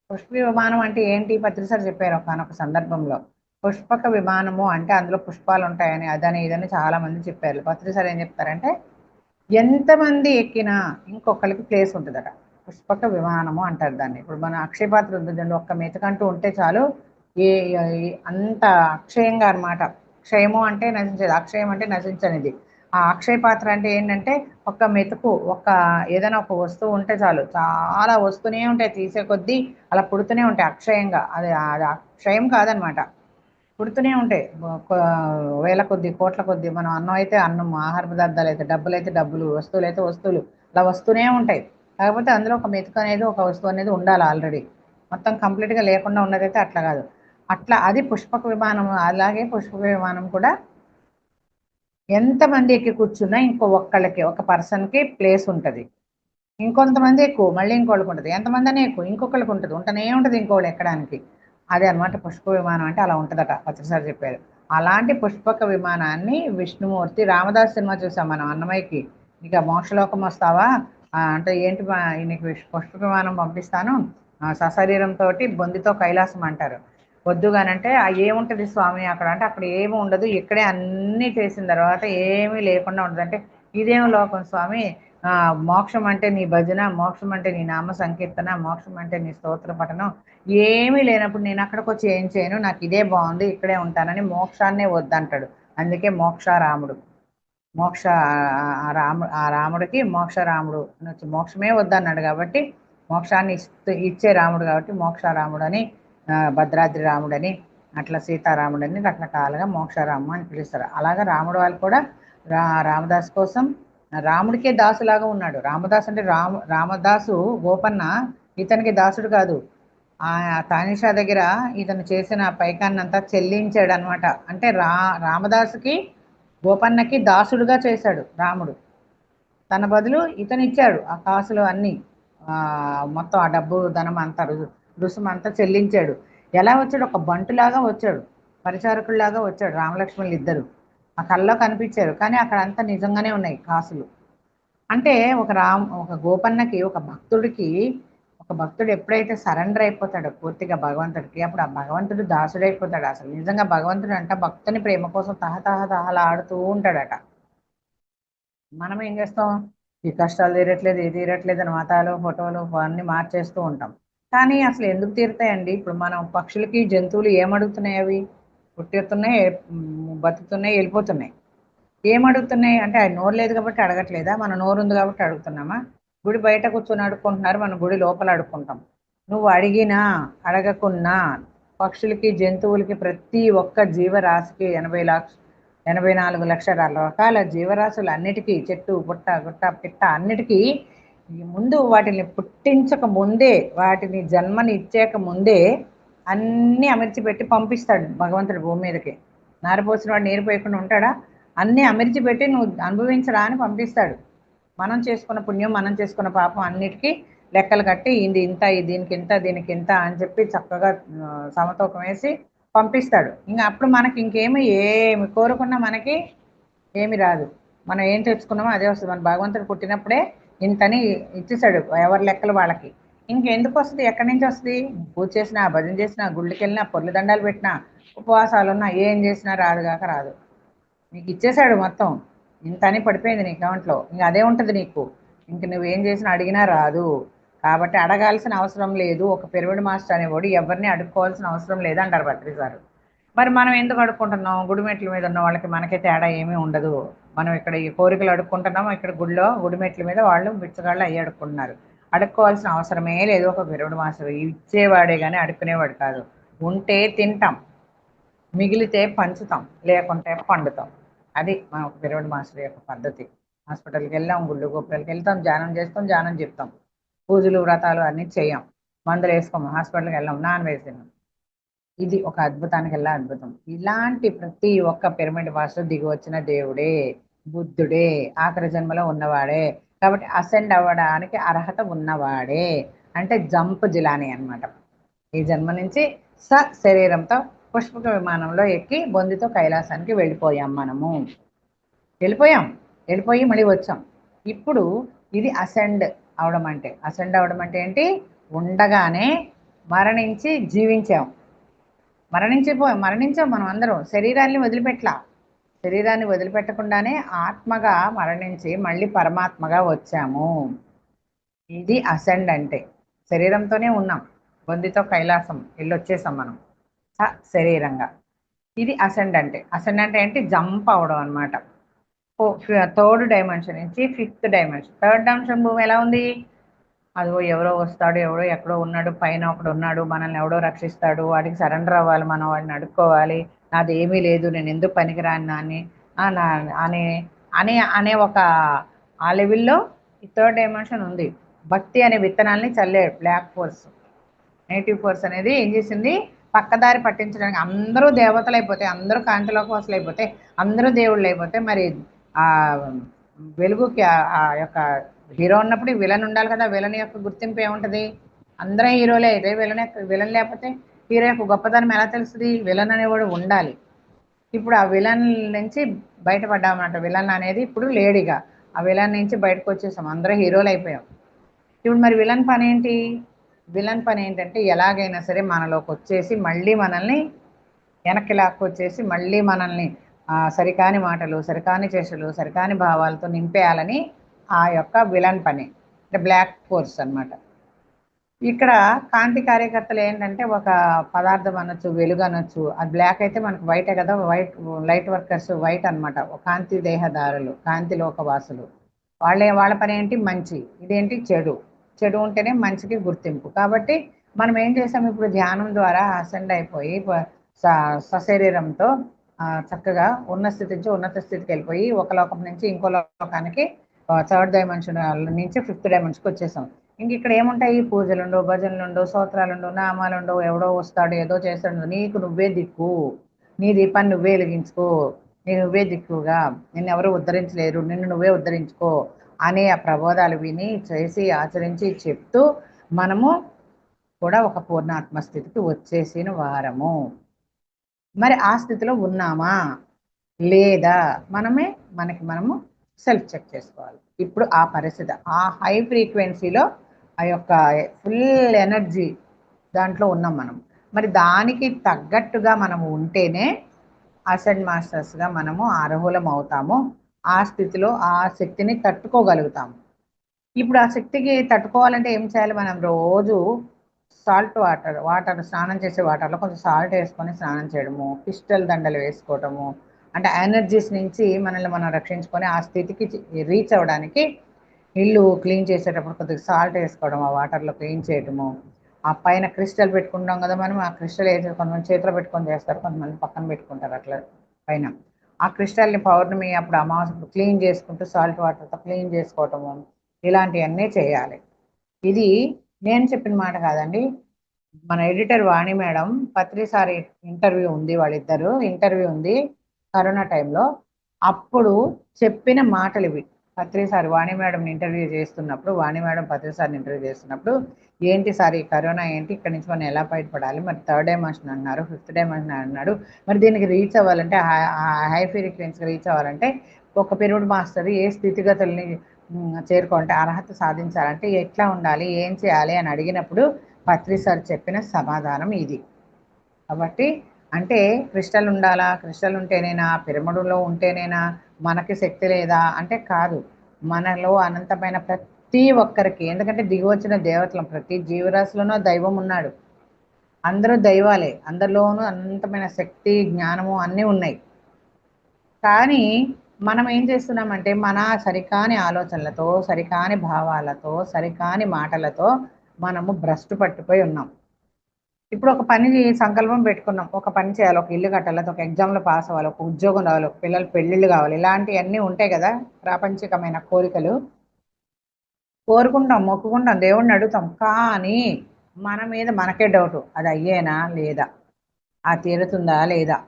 Speaker 2: పుష్ప విమానం అంటే ఏంటి? పత్రిసారి చెప్పారు ఒకనొక సందర్భంలో. పుష్పక విమానము అంటే అందులో పుష్పాలు ఉంటాయని, అదని ఇదని చాలా మంది చెప్పారు. పత్రిసారి ఏం చెప్తారంటే ఎంతమంది ఎక్కినా ఇంకొకరికి ప్లేస్ ఉంటుందట. పుష్పక విమానము అంటారు దాన్ని. ఇప్పుడు మన అక్షయ పాత్ర ఉంటుందండి, ఒక్క మెతుకంటూ ఉంటే చాలు, ఏ అంత అక్షయంగా అనమాట. క్షయము అంటే నశించేది, అక్షయం అంటే నశించనిది. ఆ అక్షయ పాత్ర అంటే ఏంటంటే ఒక్క మెతుకు, ఏదైనా ఒక వస్తువు ఉంటే చాలు, చాలా వస్తూనే ఉంటాయి, తీసే కొద్దీ అలా పుడుతూనే ఉంటాయి అక్షయంగా. అది క్షయం కాదనమాట. పుడుతూనే ఉంటాయి. వేల కొద్ది కోట్ల కొద్ది. మనం అన్నం అయితే అన్నం, ఆహార పదార్థాలు అయితే డబ్బులు అయితే డబ్బులు, వస్తువులు అయితే వస్తువులు, అలా వస్తూనే ఉంటాయి. కాకపోతే అందులో ఒక మెతుకు అనేది, ఒక వస్తువు అనేది ఉండాలి ఆల్రెడీ. మొత్తం కంప్లీట్గా లేకుండా ఉన్నదైతే అట్లా కాదు. అట్లా అది పుష్పక విమానం. అలాగే పుష్పక విమానం కూడా ఎంతమంది ఎక్కి కూర్చున్నా ఇంకో ఒక్కళ్ళకి, ఒక పర్సన్కి ప్లేస్ ఉంటుంది. ఇంకొంతమంది ఎక్కువ, మళ్ళీ ఇంకోళ్ళకి ఉంటుంది. ఎంతమంది అని ఎక్కువ, ఇంకొకళ్ళకి ఉంటుంది, ఉంటూనే ఉంటుంది ఇంకోళ్ళు ఎక్కడానికి. అదే అనమాట పుష్ప విమానం అంటే. అలా ఉంటుందట, పత్రిసారి చెప్పారు. అలాంటి పుష్పక విమానాన్ని విష్ణుమూర్తి, రామదాస్ సినిమా చూసాం మనం అన్నమయ్యకి. ఇక మోక్షలోకం వస్తావా అంటే ఏంటి, నీకు పుష్పక విమానం పంపిస్తాను, సశరీరంతో బొందితో కైలాసం అంటారు. వద్దుగానంటే ఏముంటుంది స్వామి అక్కడ అంటే, అక్కడ ఏమి ఉండదు, ఇక్కడే అన్నీ చేసిన తర్వాత ఏమీ లేకుండా ఉంటుంది అంటే. ఇదేం లోకం స్వామి, మోక్షం అంటే నీ భజన, మోక్షం అంటే నీ నామ సంకీర్తన, మోక్షం అంటే నీ స్తోత్ర పఠనం, ఏమీ లేనప్పుడు నేను అక్కడికి వచ్చి ఏం చేయను, నాకు ఇదే బాగుంది, ఇక్కడే ఉంటానని మోక్షాన్నే వద్దంటాడు. అందుకే మోక్షారాముడు. మోక్ష ఆ రాముడికి మోక్షరాముడు అనొచ్చు. మోక్షమే వద్దన్నాడు కాబట్టి మోక్షాన్ని ఇచ్చే రాముడు కాబట్టి మోక్షరాముడు అని, భద్రాద్రి రాముడని, అట్లా సీతారాముడని రకరకాలుగా మోక్షరాము అని పిలుస్తారు. అలాగా రాముడు వాళ్ళు కూడా రామదాస్ కోసం రాముడికే దాసులాగా ఉన్నాడు. రామదాస్ అంటే రామదాసు గోపన్న ఇతనికి దాసుడు కాదు. ఆ తానిషా దగ్గర ఇతను చేసిన పైకాన్నంతా చెల్లించాడు అనమాట. అంటే రామదాసుకి, గోపన్నకి దాసుడుగా చేశాడు రాముడు. తన బదులు ఇతను ఇచ్చాడు ఆ కాసులు అన్నీ, మొత్తం ఆ డబ్బు ధనం అంతా, రుసుము అంతా చెల్లించాడు. ఎలా వచ్చాడు, ఒక బంటులాగా వచ్చాడు, పరిచారకుల్లాగా వచ్చాడు. రామలక్ష్మణులు ఇద్దరు ఆ కల్లో కనిపించారు, కానీ అక్కడ అంతా నిజంగానే ఉన్నాయి కాసులు. అంటే ఒక గోపన్నకి, ఒక భక్తుడు ఎప్పుడైతే సరెండర్ అయిపోతాడో పూర్తిగా భగవంతుడికి, అప్పుడు ఆ భగవంతుడు దాసుడైపోతాడు. అసలు నిజంగా భగవంతుడు అంట భక్తుని ప్రేమ కోసం తహతహలాడుతూ ఉంటాడట. మనం ఏం చేస్తాం, ఈ కష్టాలు తీరట్లేదు, ఇది తీరట్లేదు అని మతాలు, ఫోటోలు అన్నీ మార్చేస్తూ ఉంటాం. కానీ అసలు ఎందుకు తీరుతాయండి? ఇప్పుడు మనం పక్షులకి, జంతువులు ఏమడుగుతున్నాయి? అవి పుట్టుతున్నాయి, బతుకుతున్నాయి, వెళ్ళిపోతున్నాయి. ఏమడుగుతున్నాయి అంటే, అది నోరు లేదు కాబట్టి అడగట్లేదా? మన నోరు ఉంది కాబట్టి అడుగుతున్నామా? గుడి బయట కూర్చొని అడుక్కుంటున్నారు, మనం గుడి లోపల అడుక్కుంటాం. నువ్వు అడిగినా అడగకున్నా పక్షులకి, జంతువులకి, ప్రతి ఒక్క జీవరాశికి 84 లక్షల రకాల జీవరాశులు అన్నిటికీ, చెట్టు పుట్ట గుట్ట పిట్ట అన్నిటికీ ముందు వాటిని పుట్టించక ముందే, వాటిని జన్మని ఇచ్చాక ముందే అన్నీ అమర్చిపెట్టి పంపిస్తాడు భగవంతుడు భూమి మీదకి. నారపోసిన వాడు నీరు పోయకుండా ఉంటాడా? అన్నీ అమర్చిపెట్టి నువ్వు అనుభవించరా అని పంపిస్తాడు. మనం చేసుకున్న పుణ్యం, మనం చేసుకున్న పాపం అన్నిటికీ లెక్కలు కట్టి ఇది ఇంత, దీనికి ఇంత, దీనికి ఇంత అని చెప్పి చక్కగా సమతూకం వేసి పంపిస్తాడు. ఇంకా అప్పుడు మనకి ఏమి కోరుకున్నా మనకి ఏమి రాదు. మనం ఏం తెచ్చుకున్నామో అదే వస్తుంది. మన భగవంతుడు పుట్టినప్పుడే ఇంతని ఇచ్చేసాడు, ఎవరి లెక్కలు వాళ్ళకి. ఇంకెందుకు వస్తుంది, ఎక్కడి నుంచి వస్తుంది? పూజ చేసినా, భజన చేసినా, గుళ్ళకి వెళ్ళినా, పొర్లు దండాలు పెట్టినా, ఉపవాసాలున్నా, ఏం చేసినా రాదుగాక రాదు. నీకు ఇచ్చేసాడు మొత్తం, ఇంతని పడిపోయింది నీ అకౌంట్లో. ఇంకా అదే ఉంటుంది నీకు. ఇంక నువ్వేం చేసినా అడిగినా రాదు. కాబట్టి అడగాల్సిన అవసరం లేదు. ఒక పిరమిడ్ మాస్టర్ అనేవాడు ఎవరిని అడుక్కోవాల్సిన అవసరం లేదు అంటారు భద్రి గారు. మరి మనం ఎందుకు అడుక్కుంటున్నాం? గుడిమెట్ల మీద ఉన్న వాళ్ళకి మనకే తేడా ఏమీ ఉండదు. మనం ఇక్కడ ఈ కోరికలు అడుక్కుంటున్నాము, ఇక్కడ గుడిలో గుడిమెట్ల మీద వాళ్ళు బిచ్చగాళ్ళు అయ్యి అడుక్కుంటున్నారు. అడుక్కోవాల్సిన అవసరమే లేదు. ఒక పిరమిడ్ మాస్టర్ ఇచ్చేవాడే కానీ అడుక్కునేవాడు కాదు. ఉంటే తింటాం, మిగిలితే పంచుతాం, లేకుంటే పండుతాం. అది మన ఒక పిరమిడ్ మాస్టర్ యొక్క పద్ధతి. హాస్పిటల్కి వెళ్ళాం, గుళ్ళు గోపురాలకి వెళ్తాం, ధ్యానం చేస్తాం, ధ్యానం చెప్తాం, పూజలు వ్రతాలు అన్నీ చేయం, మందులు వేసుకోము, హాస్పిటల్కి వెళ్ళాం, నాన్ వెజ్ తిన్నాం. ఇది ఒక అద్భుతానికి వెళ్ళా అద్భుతం. ఇలాంటి ప్రతి ఒక్క పిరమిడ్ మాస్టర్ దిగి వచ్చిన దేవుడే, బుద్ధుడే, ఆఖరి జన్మలో ఉన్నవాడే. కాబట్టి అసెండ్ అవ్వడానికి అర్హత ఉన్నవాడే. అంటే జంప్ జిలాని అనమాట. ఈ జన్మ నుంచి శరీరంతో పుష్పక విమానంలో ఎక్కి బొందితో కైలాసానికి వెళ్ళిపోయాం. వెళ్ళిపోయి మళ్ళీ వచ్చాం. ఇప్పుడు ఇది అసెండ్ అవడం అంటే. అసెండ్ అవడం అంటే ఏంటి? ఉండగానే మరణించి జీవించాం. మరణించాం మనం అందరం. శరీరాన్ని వదిలిపెట్టకుండానే ఆత్మగా మరణించి మళ్ళీ పరమాత్మగా వచ్చాము. ఇది అసెండ్ అంటే. శరీరంతోనే ఉన్నాం, బొందితో కైలాసం వెళ్ళొచ్చేసాం మనం శరీరంగా. ఇది అసెండ్ అంటే. అసెండ్ అంటే ఏంటి? జంప్ అవడం అనమాట. థర్డ్ డైమెన్షన్ నుంచి ఫిఫ్త్ డైమెన్షన్. థర్డ్ డైమెన్షన్ భూమి ఎలా ఉంది? అదిగో ఎవరో వస్తాడు, ఎవడో ఎక్కడో ఉన్నాడు, పైన ఒకడు ఉన్నాడు, మనల్ని ఎవడో రక్షిస్తాడు, వాడికి సరెండర్ అవ్వాలి, మనం వాడిని అడుక్కోవాలి, నాది ఏమీ లేదు, నేను ఎందుకు పనికిరాను అని నా అనే అనే అనే ఒక ఆ లెవెల్లో ఈ థర్డ్ డైమెన్షన్ ఉంది. భక్తి అనే విత్తనాల్ని చల్లాడు బ్లాక్ ఫోర్స్. నెగిటివ్ ఫోర్స్ అనేది ఏం చేసింది, పక్కదారి పట్టించడానికి. అందరూ దేవతలు అయిపోతే, అందరూ కాంతిలోకవాసులు అయిపోతే, అందరూ దేవుళ్ళు అయిపోతే మరి ఆ వెలుగుకి ఆ యొక్క హీరో ఉన్నప్పుడు విలన్ ఉండాలి కదా. విలన్ యొక్క గుర్తింపు ఏముంటుంది? అందరం హీరోలే అయితే విలన్ లేకపోతే హీరో యొక్క గొప్పతనం ఎలా తెలుస్తుంది? విలన్ అనేవాడు ఉండాలి. ఇప్పుడు ఆ విలన్ నుంచి బయటపడ్డామన్నమాట. విలన్ అనేది ఇప్పుడు లేడీగా ఆ విలన్ నుంచి బయటకు వచ్చేసాం, అందరూ హీరోలు అయిపోయాం. ఇప్పుడు మరి విలన్ పని ఏంటి? విలన్ పని ఏంటంటే ఎలాగైనా సరే మనలోకి వచ్చేసి మళ్ళీ మనల్ని వెనక్కి లాక్కొచ్చేసి మళ్ళీ మనల్ని సరికాని మాటలు, సరికాని చేష్టలు, సరికాని భావాలతో నింపేయాలని ఆ యొక్క విలన్ పని, అంటే బ్లాక్ ఫోర్స్ అన్నమాట. ఇక్కడ కాంతి కార్యకర్తలు ఏంటంటే ఒక పదార్థం అనొచ్చు, వెలుగు అనొచ్చు. అది బ్లాక్ అయితే మనకు వైటే కదా, వైట్ లైట్ వర్కర్స్ వైట్ అనమాట. కాంతి దేహదారులు, కాంతి లోకవాసులు. వాళ్ళ పని ఏంటి? మంచి. ఇదేంటి? చెడు. చెడు ఉంటేనే మంచికి గుర్తింపు. కాబట్టి మనం ఏం చేసాం, ఇప్పుడు ధ్యానం ద్వారా అసెండ్ అయిపోయి సశరీరంతో చక్కగా ఉన్న స్థితి నుంచి ఉన్నత స్థితికి వెళ్ళిపోయి ఒక లోకం నుంచి ఇంకో లోకానికి థర్డ్ డైమెన్షన్ నుంచి ఫిఫ్త్ డైమెన్షన్కి వచ్చేసాం. ఇంక ఇక్కడ ఏముంటాయి? పూజలుండో, భజనలుండో, స్తోత్రాలుండో, నామాలుండో, ఎవడో వస్తాడు ఏదో చేస్తాడు. నీకు నువ్వే దిక్కు, నీ దీపాన్ని నువ్వే వెలిగించుకో, నువ్వే దిక్కుగా, నిన్ను ఎవరు ఉద్ధరించలేరు, నిన్ను నువ్వే ఉద్ధరించుకో అనే ఆ ప్రబోధాలు విని చేసి ఆచరించి చెప్తూ మనము కూడా ఒక పూర్ణాత్మ స్థితికి వచ్చేసిన వారము. మరి ఆ స్థితిలో ఉన్నామా లేదా మనము సెల్ఫ్ చెక్ చేసుకోవాలి. ఇప్పుడు ఆ పరిస్థితి, ఆ హై ఫ్రీక్వెన్సీలో ఆ యొక్క ఫుల్ ఎనర్జీ దాంట్లో ఉన్నాం మనం. మరి దానికి తగ్గట్టుగా మనము ఉంటేనే అసెండ్ మాస్టర్స్గా మనము అర్హులం అవుతాము. ఆ స్థితిలో ఆ శక్తిని తట్టుకోగలుగుతాము. ఇప్పుడు ఆ శక్తికి తట్టుకోవాలంటే ఏం చేయాలి? మనం రోజు సాల్ట్ వాటర్ స్నానం చేసే వాటర్లో కొంచెం సాల్ట్ వేసుకొని స్నానం చేయడము, క్రిస్టల్ దండలు వేసుకోవటము, అంటే ఎనర్జీస్ నుంచి మనల్ని మనం రక్షించుకొని ఆ స్థితికి రీచ్ అవ్వడానికి ఇల్లు క్లీన్ చేసేటప్పుడు కొద్దిగా సాల్ట్ వేసుకోవడం, ఆ వాటర్లో క్లీన్ చేయడము. ఆ పైన క్రిస్టల్ పెట్టుకుంటాం కదా మనం, ఆ క్రిస్టల్ వేసి కొంతమంది చేతిలో పెట్టుకొని చేస్తారు, కొంతమంది పక్కన పెట్టుకుంటారు అట్లా పైన. ఆ క్రిస్టల్ని పౌర్ణమి అప్పుడు అమావాస్య క్లీన్ చేసుకుంటూ సాల్ట్ వాటర్తో క్లీన్ చేసుకోవటము, ఇలాంటివన్నీ చేయాలి. ఇది నేను చెప్పిన మాట కాదండి. మన ఎడిటర్ వాణి మేడం, పత్రిసారి ఇంటర్వ్యూ ఉంది, వాళ్ళిద్దరు ఇంటర్వ్యూ ఉంది కరోనా టైంలో. అప్పుడు చెప్పిన మాటలు ఇవి. పత్రిసారి వాణి మేడం ఇంటర్వ్యూ చేస్తున్నప్పుడు, వాణి మేడం పత్రిసారిని ఇంటర్వ్యూ చేస్తున్నప్పుడు, ఏంటి సార్ ఈ కరోనా ఏంటి, ఇక్కడి నుంచి మనం ఎలా బయటపడాలి, మరి థర్డ్ డైమెన్షన్ అన్నారు, ఫిఫ్త్ డైమెన్షన్ అన్నాడు, మరి దీనికి రీచ్ అవ్వాలంటే హై ఫ్రీక్వెన్సీకి రీచ్ అవ్వాలంటే ఒక పిరమిడ్ మాస్టర్ ఏ స్థితిగతుల్ని చేరుకోవాలంటే, అర్హత సాధించాలంటే ఎట్లా ఉండాలి, ఏం చేయాలి అని అడిగినప్పుడు పత్రి సార్ చెప్పిన సమాధానం ఇది. కాబట్టి అంటే క్రిస్టల్ ఉండాలా, క్రిస్టల్ ఉంటేనేనా, పిరమిడ్లో ఉంటేనేనా మనకి శక్తి లేదా అంటే కాదు. మనలో అనంతమైన ప్రతి ఒక్కరికి, ఎందుకంటే దిగి వచ్చిన దేవతలం, ప్రతి జీవరాశిలోనూ దైవం ఉన్నాడు. అందరూ దైవాలే, అందరిలోనూ అనంతమైన శక్తి, జ్ఞానము అన్నీ ఉన్నాయి. కానీ మనం ఏం చేస్తున్నామంటే మన సరికాని ఆలోచనలతో, సరికాని భావాలతో, సరికాని మాటలతో మనము భ్రష్టు పట్టిపోయి ఉన్నాం. ఇప్పుడు ఒక పని సంకల్పం పెట్టుకున్నాం, ఒక పని చేయాలి, ఒక ఇల్లు కట్టాలి, ఒక ఎగ్జామ్లో పాస్ అవ్వాలి, ఒక ఉద్యోగం రావాలి, ఒక పిల్లలు పెళ్ళిళ్ళు కావాలి, ఇలాంటివన్నీ ఉంటాయి కదా ప్రాపంచికమైన కోరికలు. కోరుకుంటాం, మొక్కుకుంటాం, దేవుడిని అడుగుతాం. కానీ మన మీద మనకే డౌట్, అది అయ్యేనా లేదా, ఆ తీరుతుందా లేదా,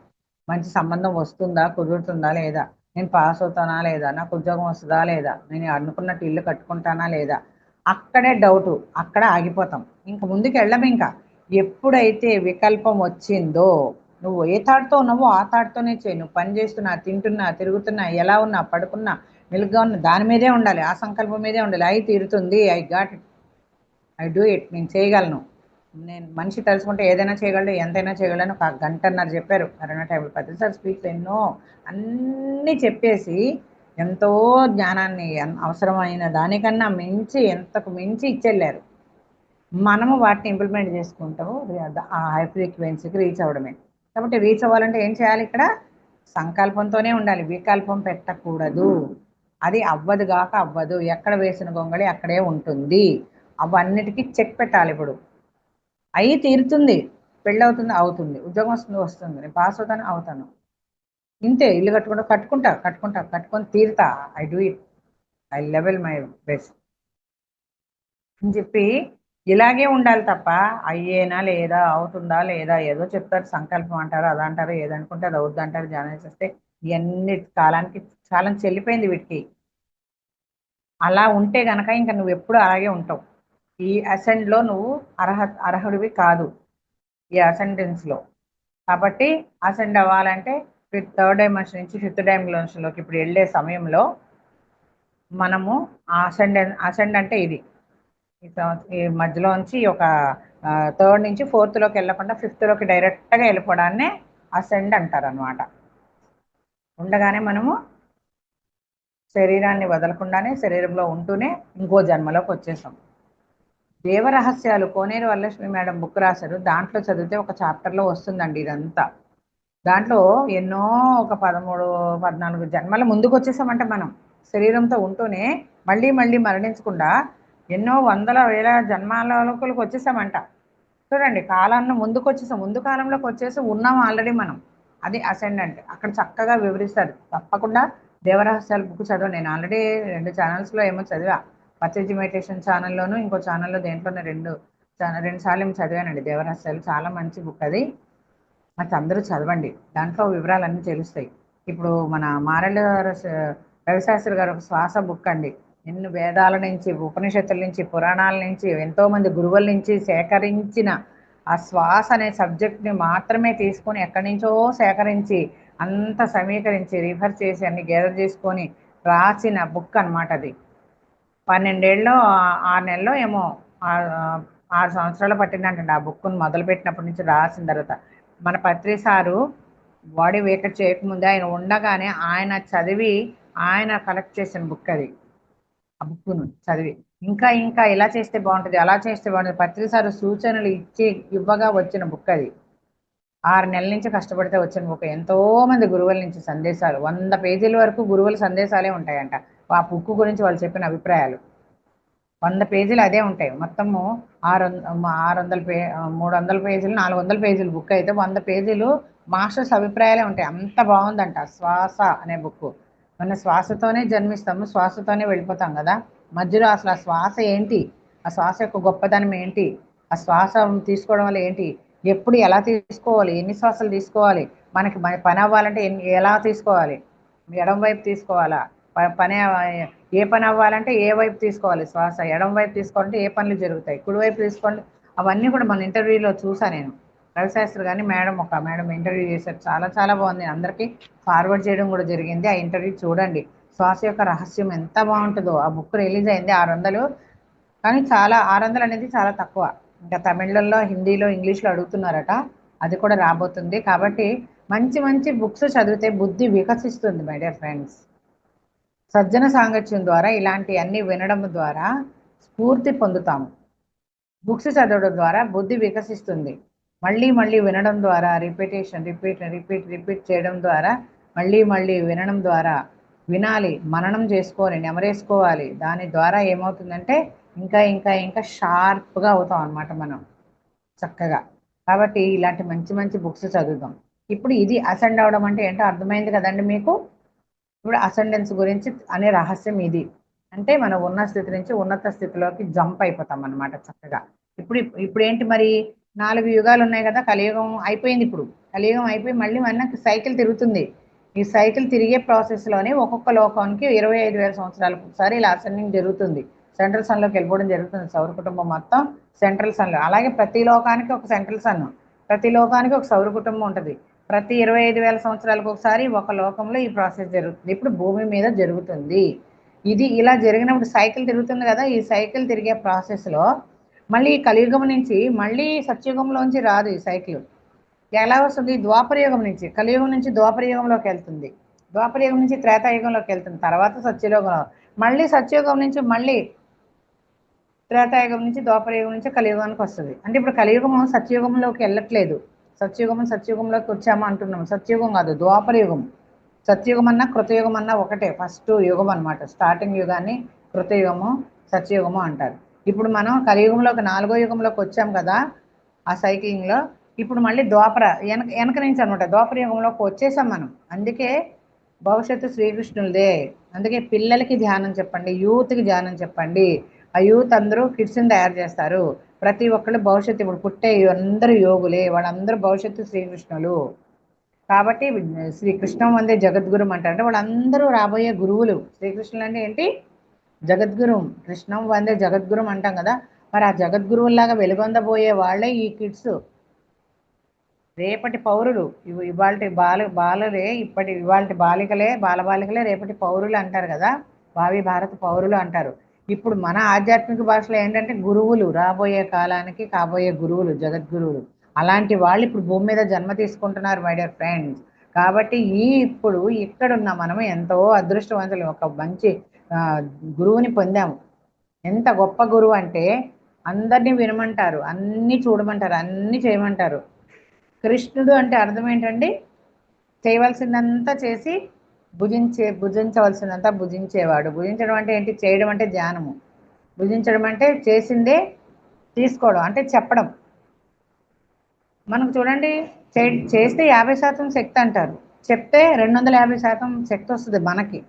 Speaker 2: మంచి సంబంధం వస్తుందా, కుదురుతుందా లేదా, నేను పాస్ అవుతానా లేదా, నాకు ఉద్యోగం వస్తుందా లేదా, నేను అనుకున్నట్టు ఇల్లు కట్టుకుంటానా లేదా, అక్కడే డౌటు, అక్కడ ఆగిపోతాం, ఇంక ముందుకు వెళ్ళము. ఇంకా ఎప్పుడైతే వికల్పం వచ్చిందో, నువ్వు ఏ థాట్తో ఉన్నావో ఆ థాట్తోనే చేయి. నువ్వు పని చేస్తున్నా, తింటున్నా, తిరుగుతున్నా, ఎలా ఉన్నా, పడుకున్నా, మెలుగ్గా ఉన్నా, దాని మీదే ఉండాలి, ఆ సంకల్పం మీదే ఉండాలి. అయి తీరుతుంది, I got it, I do it, నేను చేయగలను. నేను మనిషి తలుచుకుంటే ఏదైనా చేయగలడు, ఎంతైనా చేయగలను. ఒక గంటన్నర చెప్పారు కరోనా టైంలో ప్రతిసారి స్పీచ్లు ఎన్నో, అన్నీ చెప్పేసి ఎంతో జ్ఞానాన్ని అవసరమైన దానికన్నా మించి, ఎంతకు మించి ఇచ్చెళ్ళారు. మనము వాటిని ఇంప్లిమెంట్ చేసుకుంటాము, ఆ హై ఫ్రీక్వెన్సీకి రీచ్ అవ్వడమే. కాబట్టి రీచ్ అవ్వాలంటే ఏం చేయాలి? ఇక్కడ సంకల్పంతోనే ఉండాలి, వికల్పం పెట్టకూడదు. అది అవ్వదు గాక అవ్వదు, ఎక్కడ వేసిన గొంగళి అక్కడే ఉంటుంది. అవన్నిటికీ చెక్ పెట్టాలి. ఇప్పుడు అయి తీరుతుంది, పెళ్ళి అవుతుంది అవుతుంది, ఉద్యోగం వస్తుంది వస్తుంది, నేను పాస్ అవుతాను అవుతాను, ఇంతే. ఇల్లు కట్టుకొని తీరుతా. I do it, I level my best అని చెప్పి ఇలాగే ఉండాలి తప్ప అయ్యేనా లేదా, అవుతుందా లేదా, ఏదో చెప్తారు, సంకల్పం అంటారు, అదంటారు, ఏదనుకుంటే అది అవుద్ది అంటారు. ధ్యానం చేస్తే ఇవన్నీ కాలం చెల్లిపోయింది వీటికి. అలా ఉంటే గనక ఇంకా నువ్వు ఎప్పుడు అలాగే ఉంటావు. ఈ అసెండ్లో నువ్వు అర్హుడివి కాదు, ఈ అసెండెన్స్లో. కాబట్టి అసెండ్ అవ్వాలంటే థర్డ్ డైమెన్షన్ నుంచి ఫిఫ్త్ డైమెన్షన్లోకి ఇప్పుడు వెళ్ళే సమయంలో మనము అసెండ్ అంటే ఇది ఈ మధ్యలో నుంచి ఒక థర్డ్ నుంచి ఫోర్త్లోకి వెళ్ళకుండా ఫిఫ్త్లోకి డైరెక్ట్గా వెళ్ళిపోవడాన్నే అసెండ్ అంటారు అనమాట. ఉండగానే మనము శరీరాన్ని వదలకుండానే శరీరంలో ఉంటూనే ఇంకో జన్మలోకి వచ్చేసాం. దేవరహస్యాలు కోనేరు వరలక్ష్మి మేడం బుక్ రాశారు, దాంట్లో చదివితే ఒక చాప్టర్లో వస్తుందండి ఇదంతా. దాంట్లో ఎన్నో ఒక 13, 14 జన్మల ముందుకు వచ్చేసామంట మనం. శరీరంతో ఉంటూనే మళ్ళీ మళ్ళీ మరణించకుండా ఎన్నో వందల వేల జన్మాలలోకి వచ్చేసామంట. చూడండి, కాలాన్ని ముందుకు వచ్చేసాం, ముందు కాలంలోకి వచ్చేసి ఉన్నాం ఆల్రెడీ మనం. అది అసెండెంట్. అక్కడ చక్కగా వివరిస్తారు. తప్పకుండా దేవరహస్యాలు బుక్ చదవ. నేను ఆల్రెడీ 2 ఛానల్స్లో ఏమో చదివా, పత్రిజీ మెడిటేషన్ ఛానల్లోను ఇంకో ఛానల్లో, దేంట్లోనే 2 సార్లు ఏమో చదివానండి దేవరహస్యాలు. చాలా మంచి బుక్ అది అందరూ చదవండి, దాంట్లో వివరాలన్నీ తెలుస్తాయి. ఇప్పుడు మన మారెళ్ళ రవిశాస్త్రి గారు ఒక శ్వాస బుక్ అండి. ఎన్ని వేదాల నుంచి, ఉపనిషత్తుల నుంచి, పురాణాల నుంచి, ఎంతోమంది గురువుల నుంచి సేకరించిన ఆ శ్వాస అనే సబ్జెక్ట్ని మాత్రమే తీసుకొని ఎక్కడి నుంచో సేకరించి అంత సమీకరించి రిఫర్ చేసి అన్ని గ్యాదర్ చేసుకొని రాసిన బుక్ అనమాట అది. 12 ఏళ్ళలో 6 నెలల్లో ఏమో 6 సంవత్సరాలు పట్టిందంటండి ఆ బుక్ను మొదలుపెట్టినప్పటి నుంచి రాసిన తర్వాత. మన పత్రి సారు బాడీ వేకట్ చేయకముందే ఆయన ఉండగానే ఆయన చదివి ఆయన కలెక్ట్ చేసిన బుక్ అది. ఆ బుక్ను చదివి ఇంకా ఇంకా ఇలా చేస్తే బాగుంటుంది, అలా చేస్తే బాగుంటుంది, పత్రి సారు సూచనలు ఇవ్వగా వచ్చిన బుక్ అది. 6 నెలల నుంచి కష్టపడితే వచ్చిన బుక్. ఎంతోమంది గురువుల నుంచి సందేశాలు, 100 పేజీల వరకు గురువుల సందేశాలే ఉంటాయంట ఆ బుక్ గురించి వాళ్ళు చెప్పిన అభిప్రాయాలు. 100 పేజీలు అదే ఉంటాయి. మొత్తము 300 పేజీలు 400 పేజీలు బుక్ అయితే 100 పేజీలు మాస్టర్స్ అభిప్రాయాలే ఉంటాయి. అంత బాగుందంట శ్వాస అనే బుక్. మన శ్వాసతోనే జన్మిస్తాము, శ్వాసతోనే వెళ్ళిపోతాం కదా. మధ్యలో అసలు ఆ శ్వాస ఏంటి, ఆ శ్వాస యొక్క గొప్పతనం ఏంటి, ఆ శ్వాస తీసుకోవడం వల్ల ఏంటి, ఎప్పుడు ఎలా తీసుకోవాలి, ఎన్ని శ్వాసలు తీసుకోవాలి, మనకి పని అవ్వాలంటే ఎలా తీసుకోవాలి, ఎడం వైపు తీసుకోవాలా, పని ఏ పని అవ్వాలంటే ఏ వైపు తీసుకోవాలి శ్వాస, ఎడం వైపు తీసుకోవాలంటే ఏ పనులు జరుగుతాయి, కుడివైపు తీసుకోండి, అవన్నీ కూడా మన ఇంటర్వ్యూలో చూసా నేను. రవిశాస్త్రి గారిని మేడం ఇంటర్వ్యూ చేశారు, చాలా చాలా బాగుంది. అందరికీ ఫార్వర్డ్ చేయడం కూడా జరిగింది. ఆ ఇంటర్వ్యూ చూడండి. శ్వాస యొక్క రహస్యం ఎంత బాగుంటుందో. ఆ బుక్ రిలీజ్ అయింది 600, కానీ 600 అనేది చాలా తక్కువ. ఇంకా తమిళంలో, హిందీలో, ఇంగ్లీష్లో అడుగుతున్నారట, అది కూడా రాబోతుంది. కాబట్టి మంచి మంచి బుక్స్ చదివితే బుద్ధి వికసిస్తుంది మై డియర్ ఫ్రెండ్స్. సజ్జన సాంగత్యం ద్వారా ఇలాంటి అన్ని వినడం ద్వారా స్ఫూర్తి పొందుతాము. బుక్స్ చదవడం ద్వారా బుద్ధి వికసిస్తుంది. మళ్ళీ మళ్ళీ వినడం ద్వారా రిపీట్ చేయడం ద్వారా, మళ్ళీ మళ్ళీ వినడం ద్వారా, వినాలి, మననం చేసుకొని నెమరేసుకోవాలి. దాని ద్వారా ఏమవుతుందంటే ఇంకా ఇంకా ఇంకా షార్ప్గా అవుతాం అనమాట మనం చక్కగా. కాబట్టి ఇలాంటి మంచి మంచి బుక్స్ చదువుదాం. ఇప్పుడు ఇది అసెండ్ అవడం అంటే ఏంటో అర్థమైంది కదండి మీకు. ఇప్పుడు అసెండెన్స్ గురించి అనే రహస్యం ఇది. అంటే మనం ఉన్న స్థితి నుంచి ఉన్నత స్థితిలోకి జంప్ అయిపోతాం అనమాట చక్కగా. ఇప్పుడు ఏంటి మరి, 4 యుగాలు ఉన్నాయి కదా. కలియుగం అయిపోయింది. ఇప్పుడు కలియుగం అయిపోయి మళ్ళీ మనకి సైకిల్ తిరుగుతుంది. ఈ సైకిల్ తిరిగే ప్రాసెస్లోనే ఒక్కొక్క లోకానికి 25,000 సంవత్సరాలకు ఒకసారి ఇలా అసెండింగ్ జరుగుతుంది. సెంట్రల్ సన్లోకి వెళ్ళిపోవడం జరుగుతుంది. సౌర కుటుంబం మొత్తం సెంట్రల్ సన్లో. అలాగే ప్రతి లోకానికి ఒక సెంట్రల్ సన్, ప్రతి లోకానికి ఒక సౌర కుటుంబం ఉంటుంది. ప్రతి 25,000 సంవత్సరాలకు ఒకసారి ఒక లోకంలో ఈ ప్రాసెస్ జరుగుతుంది. ఇప్పుడు భూమి మీద జరుగుతుంది. ఇది ఇలా జరిగినప్పుడు సైకిల్ తిరుగుతుంది కదా. ఈ సైకిల్ తిరిగే ప్రాసెస్లో మళ్ళీ కలియుగం నుంచి మళ్ళీ సత్యుగంలోంచి రాదు ఈ సైకిల్. ఎలా వస్తుంది? ద్వాపరయుగం నుంచి, కలియుగం నుంచి ద్వాపరయుగంలోకి వెళ్తుంది, ద్వాపరయుగం నుంచి త్రేతాయుగంలోకి వెళ్తుంది, తర్వాత సత్యయుగంలో, మళ్ళీ సత్యయుగం నుంచి మళ్ళీ త్రేతాయుగం నుంచి ద్వాపరయుగం నుంచి కలియుగానికి వస్తుంది. అంటే ఇప్పుడు కలియుగం సత్యయుగంలోకి వెళ్ళట్లేదు. సత్యుగంలోకి వచ్చామా అంటున్నాం. సత్యుగం కాదు, ద్వాపరయుగం. సత్యుగం అన్నా కృతయుగం అన్నా ఒకటే, ఫస్ట్ యుగం అనమాట. స్టార్టింగ్ యుగాన్ని కృతయుగము, సత్యయుగము అంటారు. ఇప్పుడు మనం కలియుగంలోకి 4వ యుగంలోకి వచ్చాం కదా. ఆ సైక్లింగ్లో ఇప్పుడు మళ్ళీ ద్వాపర వెనక నుంచి అనమాట ద్వాపర యుగంలోకి వచ్చేసాం మనం. అందుకే భవిష్యత్తు శ్రీకృష్ణులదే. అందుకే పిల్లలకి ధ్యానం చెప్పండి, యూత్కి ధ్యానం చెప్పండి. ఆ యూత్ అందరూ కిడ్స్ని తయారు చేస్తారు. ప్రతి ఒక్కళ్ళు భవిష్యత్తు ఇప్పుడు పుట్టే అందరూ యోగులే, వాళ్ళందరూ భవిష్యత్తు శ్రీకృష్ణులు. కాబట్టి శ్రీకృష్ణం వందే జగద్గురు అంటారు. అంటే వాళ్ళందరూ రాబోయే గురువులు. శ్రీకృష్ణులు అంటే ఏంటి? జగద్గురు. కృష్ణం వందే జగద్గురు అంటాం కదా. మరి ఆ జగద్గురువులాగా వెలుగొందబోయే వాళ్ళే ఈ కిడ్స్, రేపటి పౌరులు. ఇవాళ బాలలే, ఇవాళ బాలికలే, బాలబాలికలే రేపటి పౌరులు అంటారు కదా, భావి భారత పౌరులు అంటారు. ఇప్పుడు మన ఆధ్యాత్మిక భాషలో ఏంటంటే గురువులు, రాబోయే కాలానికి కాబోయే గురువులు, జగద్గురువులు. అలాంటి వాళ్ళు ఇప్పుడు భూమి మీద జన్మ తీసుకుంటున్నారు మై డియర్ ఫ్రెండ్స్. కాబట్టి ఇప్పుడు ఇక్కడున్న మనము ఎంతో అదృష్టవంతులు, ఒక మంచి గురువుని పొందాము. ఎంత గొప్ప గురువు అంటే అందరినీ వినమంటారు, అన్నీ చూడమంటారు, అన్నీ చేయమంటారు. కృష్ణుడు అంటే అర్థం ఏంటండి? చేయవలసిందంతా చేసి భుజించవలసిందంతా భుజించేవాడు. భుజించడం అంటే ఏంటి? చేయడం అంటే ధ్యానము. భుజించడం అంటే చేసిందే తీసుకోవడం, అంటే చెప్పడం. మనకు చూడండి, చేస్తే 50% శక్తి అంటారు, చెప్తే 250% శక్తి వస్తుంది మనకి.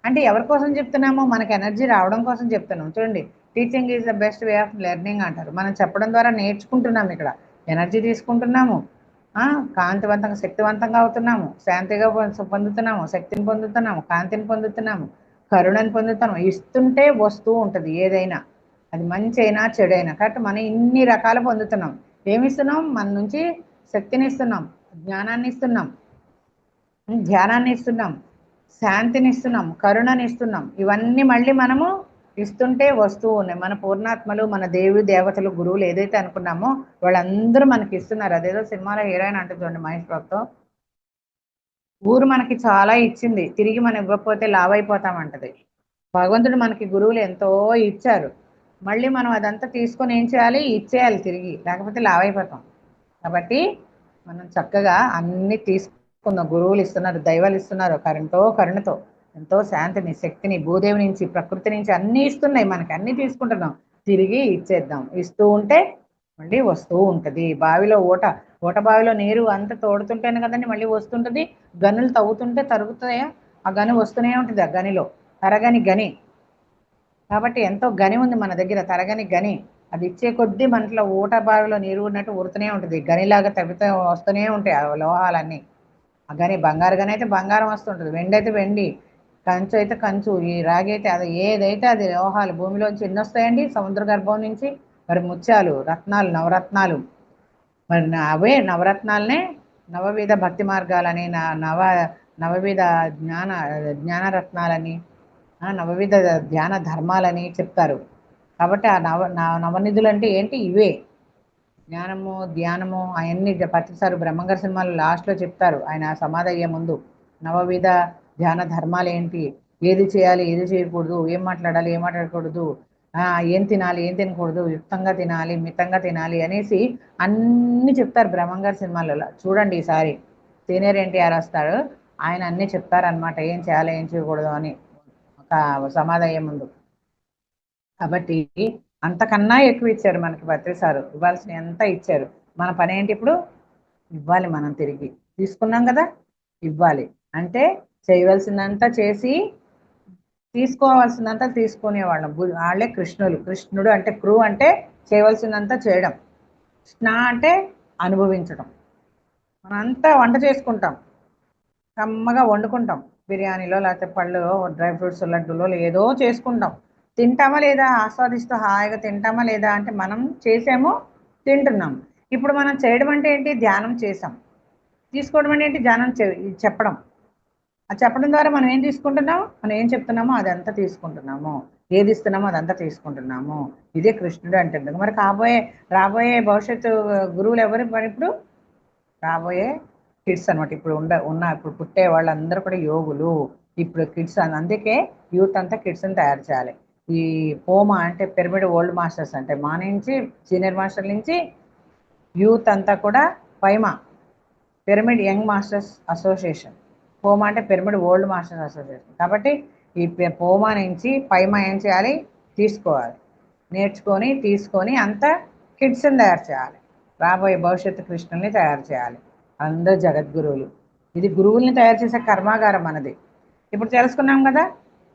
Speaker 2: అంటే ఎవరి కోసం చెప్తున్నామో? మనకి ఎనర్జీ రావడం కోసం చెప్తున్నాం. చూడండి, teaching is the best way of learning అంటారు. మనం చెప్పడం ద్వారా నేర్చుకుంటున్నాము, ఇక్కడ ఎనర్జీ తీసుకుంటున్నాము, కాంతివంతంగా శక్తివంతంగా అవుతున్నాము, శాంతిగా పొందుతున్నాము, శక్తిని పొందుతున్నాము, కాంతిని పొందుతున్నాము, కరుణని పొందుతున్నాము. ఇస్తుంటే వస్తూ ఉంటుంది ఏదైనా, అది మంచి అయినా చెడైనా. కాబట్టి మనం ఇన్ని రకాలు పొందుతున్నాం. ఏమిస్తున్నాం? మన నుంచి శక్తిని ఇస్తున్నాం, జ్ఞానాన్ని ఇస్తున్నాం, ధ్యానాన్ని ఇస్తున్నాం, శాంతిని ఇస్తున్నాం, కరుణని ఇస్తున్నాం. ఇవన్నీ మళ్ళీ మనము ఇస్తుంటే వస్తూ ఉన్నాయి. మన పూర్ణాత్మలు, మన దేవి దేవతలు, గురువులు ఏదైతే అనుకున్నామో వాళ్ళందరూ మనకి ఇస్తున్నారు. అదేదో సినిమాలో హీరోయిన్ అంటుంది చూడండి, మహేష్ బాబుతో, ఊరు మనకి చాలా ఇచ్చింది, తిరిగి మనం ఇవ్వకపోతే లావైపోతామంటది. భగవంతుడు మనకి గురువులు ఎంతో ఇచ్చారు, మళ్ళీ మనం అదంతా తీసుకొని ఏం చేయాలి? ఇచ్చేయాలి తిరిగి, లేకపోతే లావైపోతాం. కాబట్టి మనం చక్కగా అన్ని తీసుకుందాం. గురువులు ఇస్తున్నారు, దైవాలు ఇస్తున్నారు, కరుణతో ఎంతో శాంతిని, శక్తిని, భూదేవి నుంచి, ప్రకృతి నుంచి అన్నీ ఇస్తున్నాయి మనకి. అన్నీ తీసుకుంటున్నాం, తిరిగి ఇచ్చేద్దాం. ఇస్తూ ఉంటే మళ్ళీ వస్తూ ఉంటుంది. బావిలో ఊట బావిలో నీరు అంతా తోడుతుంటేనే కదండి మళ్ళీ వస్తుంటుంది. గనులు తవ్వుతుంటే తరుగుతాయా? ఆ గని వస్తూనే ఉంటుంది, ఆ గనిలో తరగని గని. కాబట్టి ఎంతో గని ఉంది మన దగ్గర, తరగని గని. అది ఇచ్చే కొద్దీ మనలో ఊట బావిలో నీరు ఉన్నట్టు ఊరుతూనే ఉంటుంది, గనిలాగా తవ్వితే వస్తూనే ఉంటాయి ఆ లోహాలన్నీ. ఆ గని బంగారు గని అయితే బంగారం వస్తుంటుంది, వెండి అయితే వెండి, కంచు అయితే కంచు, ఈ రాగి అయితే అది, ఏదైతే అది లోహాలు. భూమిలోంచి ఎన్ని వస్తాయండి? సముద్ర గర్భం నుంచి. మరి ముత్యాలు, రత్నాలు, నవరత్నాలు. మరి అవే నవరత్నాలనే నవవిధ భక్తి మార్గాలని, నవవిధ జ్ఞానరత్నాలని, నవవిధ ధ్యాన ధర్మాలని చెప్తారు. కాబట్టి ఆ నవనిధులు అంటే ఏంటి? ఇవే జ్ఞానము, ధ్యానము. అవన్నీ ప్రతిసారి బ్రహ్మంగారి సినిమాలో లాస్ట్లో చెప్తారు, ఆయన సమాధి అయ్యే ముందు. నవవిధ ధ్యాన ధర్మాలు ఏంటి, ఏది చేయాలి, ఏది చేయకూడదు, ఏం మాట్లాడాలి, ఏం మాట్లాడకూడదు, ఏం తినాలి, ఏం తినకూడదు, యుక్తంగా తినాలి, మితంగా తినాలి అనేసి అన్నీ చెప్తారు బ్రహ్మంగారి సినిమాలలో. చూడండి ఈసారి సీనియర్ ఎన్టీఆర్ వస్తారు, ఆయన అన్నీ చెప్తారనమాట, ఏం చేయాలి, ఏం చేయకూడదు అని ఒక సమాధి అయ్యే ముందు. కాబట్టి అంతకన్నా ఎక్కువ ఇచ్చారు మనకి భద్రసారు, ఇవ్వాల్సిన ఎంత ఇచ్చారు. మన పని ఏంటి ఇప్పుడు? ఇవ్వాలి. మనం తిరిగి తీసుకున్నాం కదా, ఇవ్వాలి. అంటే చేయవలసిందంతా చేసి తీసుకోవాల్సిందంతా తీసుకునేవాళ్ళం. వాళ్ళే కృష్ణులు. కృష్ణుడు అంటే అంటే చేయవలసిందంతా చేయడం, కృష్ణ అంటే అనుభవించడం. మనంతా వంట చేసుకుంటాం, కమ్మగా వండుకుంటాం, బిర్యానీలో లేకపోతే పళ్ళు, డ్రై ఫ్రూట్స్, లడ్డూలో ఏదో చేసుకుంటాం. తింటామా లేదా? ఆస్వాదిస్తూ హాయిగా తింటామా లేదా? అంటే మనం చేసామో తింటున్నాం. ఇప్పుడు మనం చేయడం అంటే ఏంటి? ధ్యానం చేసాం. తీసుకోవడం అంటే ఏంటి? ధ్యానం చెప్పడం. ఆ చెప్పడం ద్వారా మనం ఏం తీసుకుంటున్నాము? మనం ఏం చెప్తున్నామో అదంతా తీసుకుంటున్నాము, ఏది ఇస్తున్నామో అదంతా తీసుకుంటున్నాము. ఇదే కృష్ణుడు అంటే. మరి రాబోయే భవిష్యత్తు గురువులు ఎవరు మరి ఇప్పుడు? రాబోయే కిడ్స్ అనమాట. ఇప్పుడు పుట్టే వాళ్ళందరూ కూడా యోగులు. ఇప్పుడు కిడ్స్ అందుకే యూత్ అంతా కిడ్స్ని తయారు చేయాలి. ఈ పోమా అంటే పిరమిడ్ ఓల్డ్ మాస్టర్స్ అంటే మా నుంచి, సీనియర్ మాస్టర్ నుంచి యూత్ అంతా కూడా పైమా పిరమిడ్ యంగ్ మాస్టర్స్ అసోసియేషన్. పోమా అంటే పిరమిడ్ ఓల్డ్ మాస్టర్స్ అసోసియేషన్. కాబట్టి ఈ పోమా నుంచి పైమా ఏం చేయాలి? తీసుకోవాలి, నేర్చుకొని తీసుకొని అంతా కిడ్స్ని తయారు చేయాలి. రాబోయే భవిష్యత్తు కృష్ణుల్ని తయారు చేయాలి. అందరూ జగద్గురువులు. ఇది గురువుల్ని తయారు చేసే కర్మాగారం మనది. ఇప్పుడు తెలుసుకున్నాం కదా,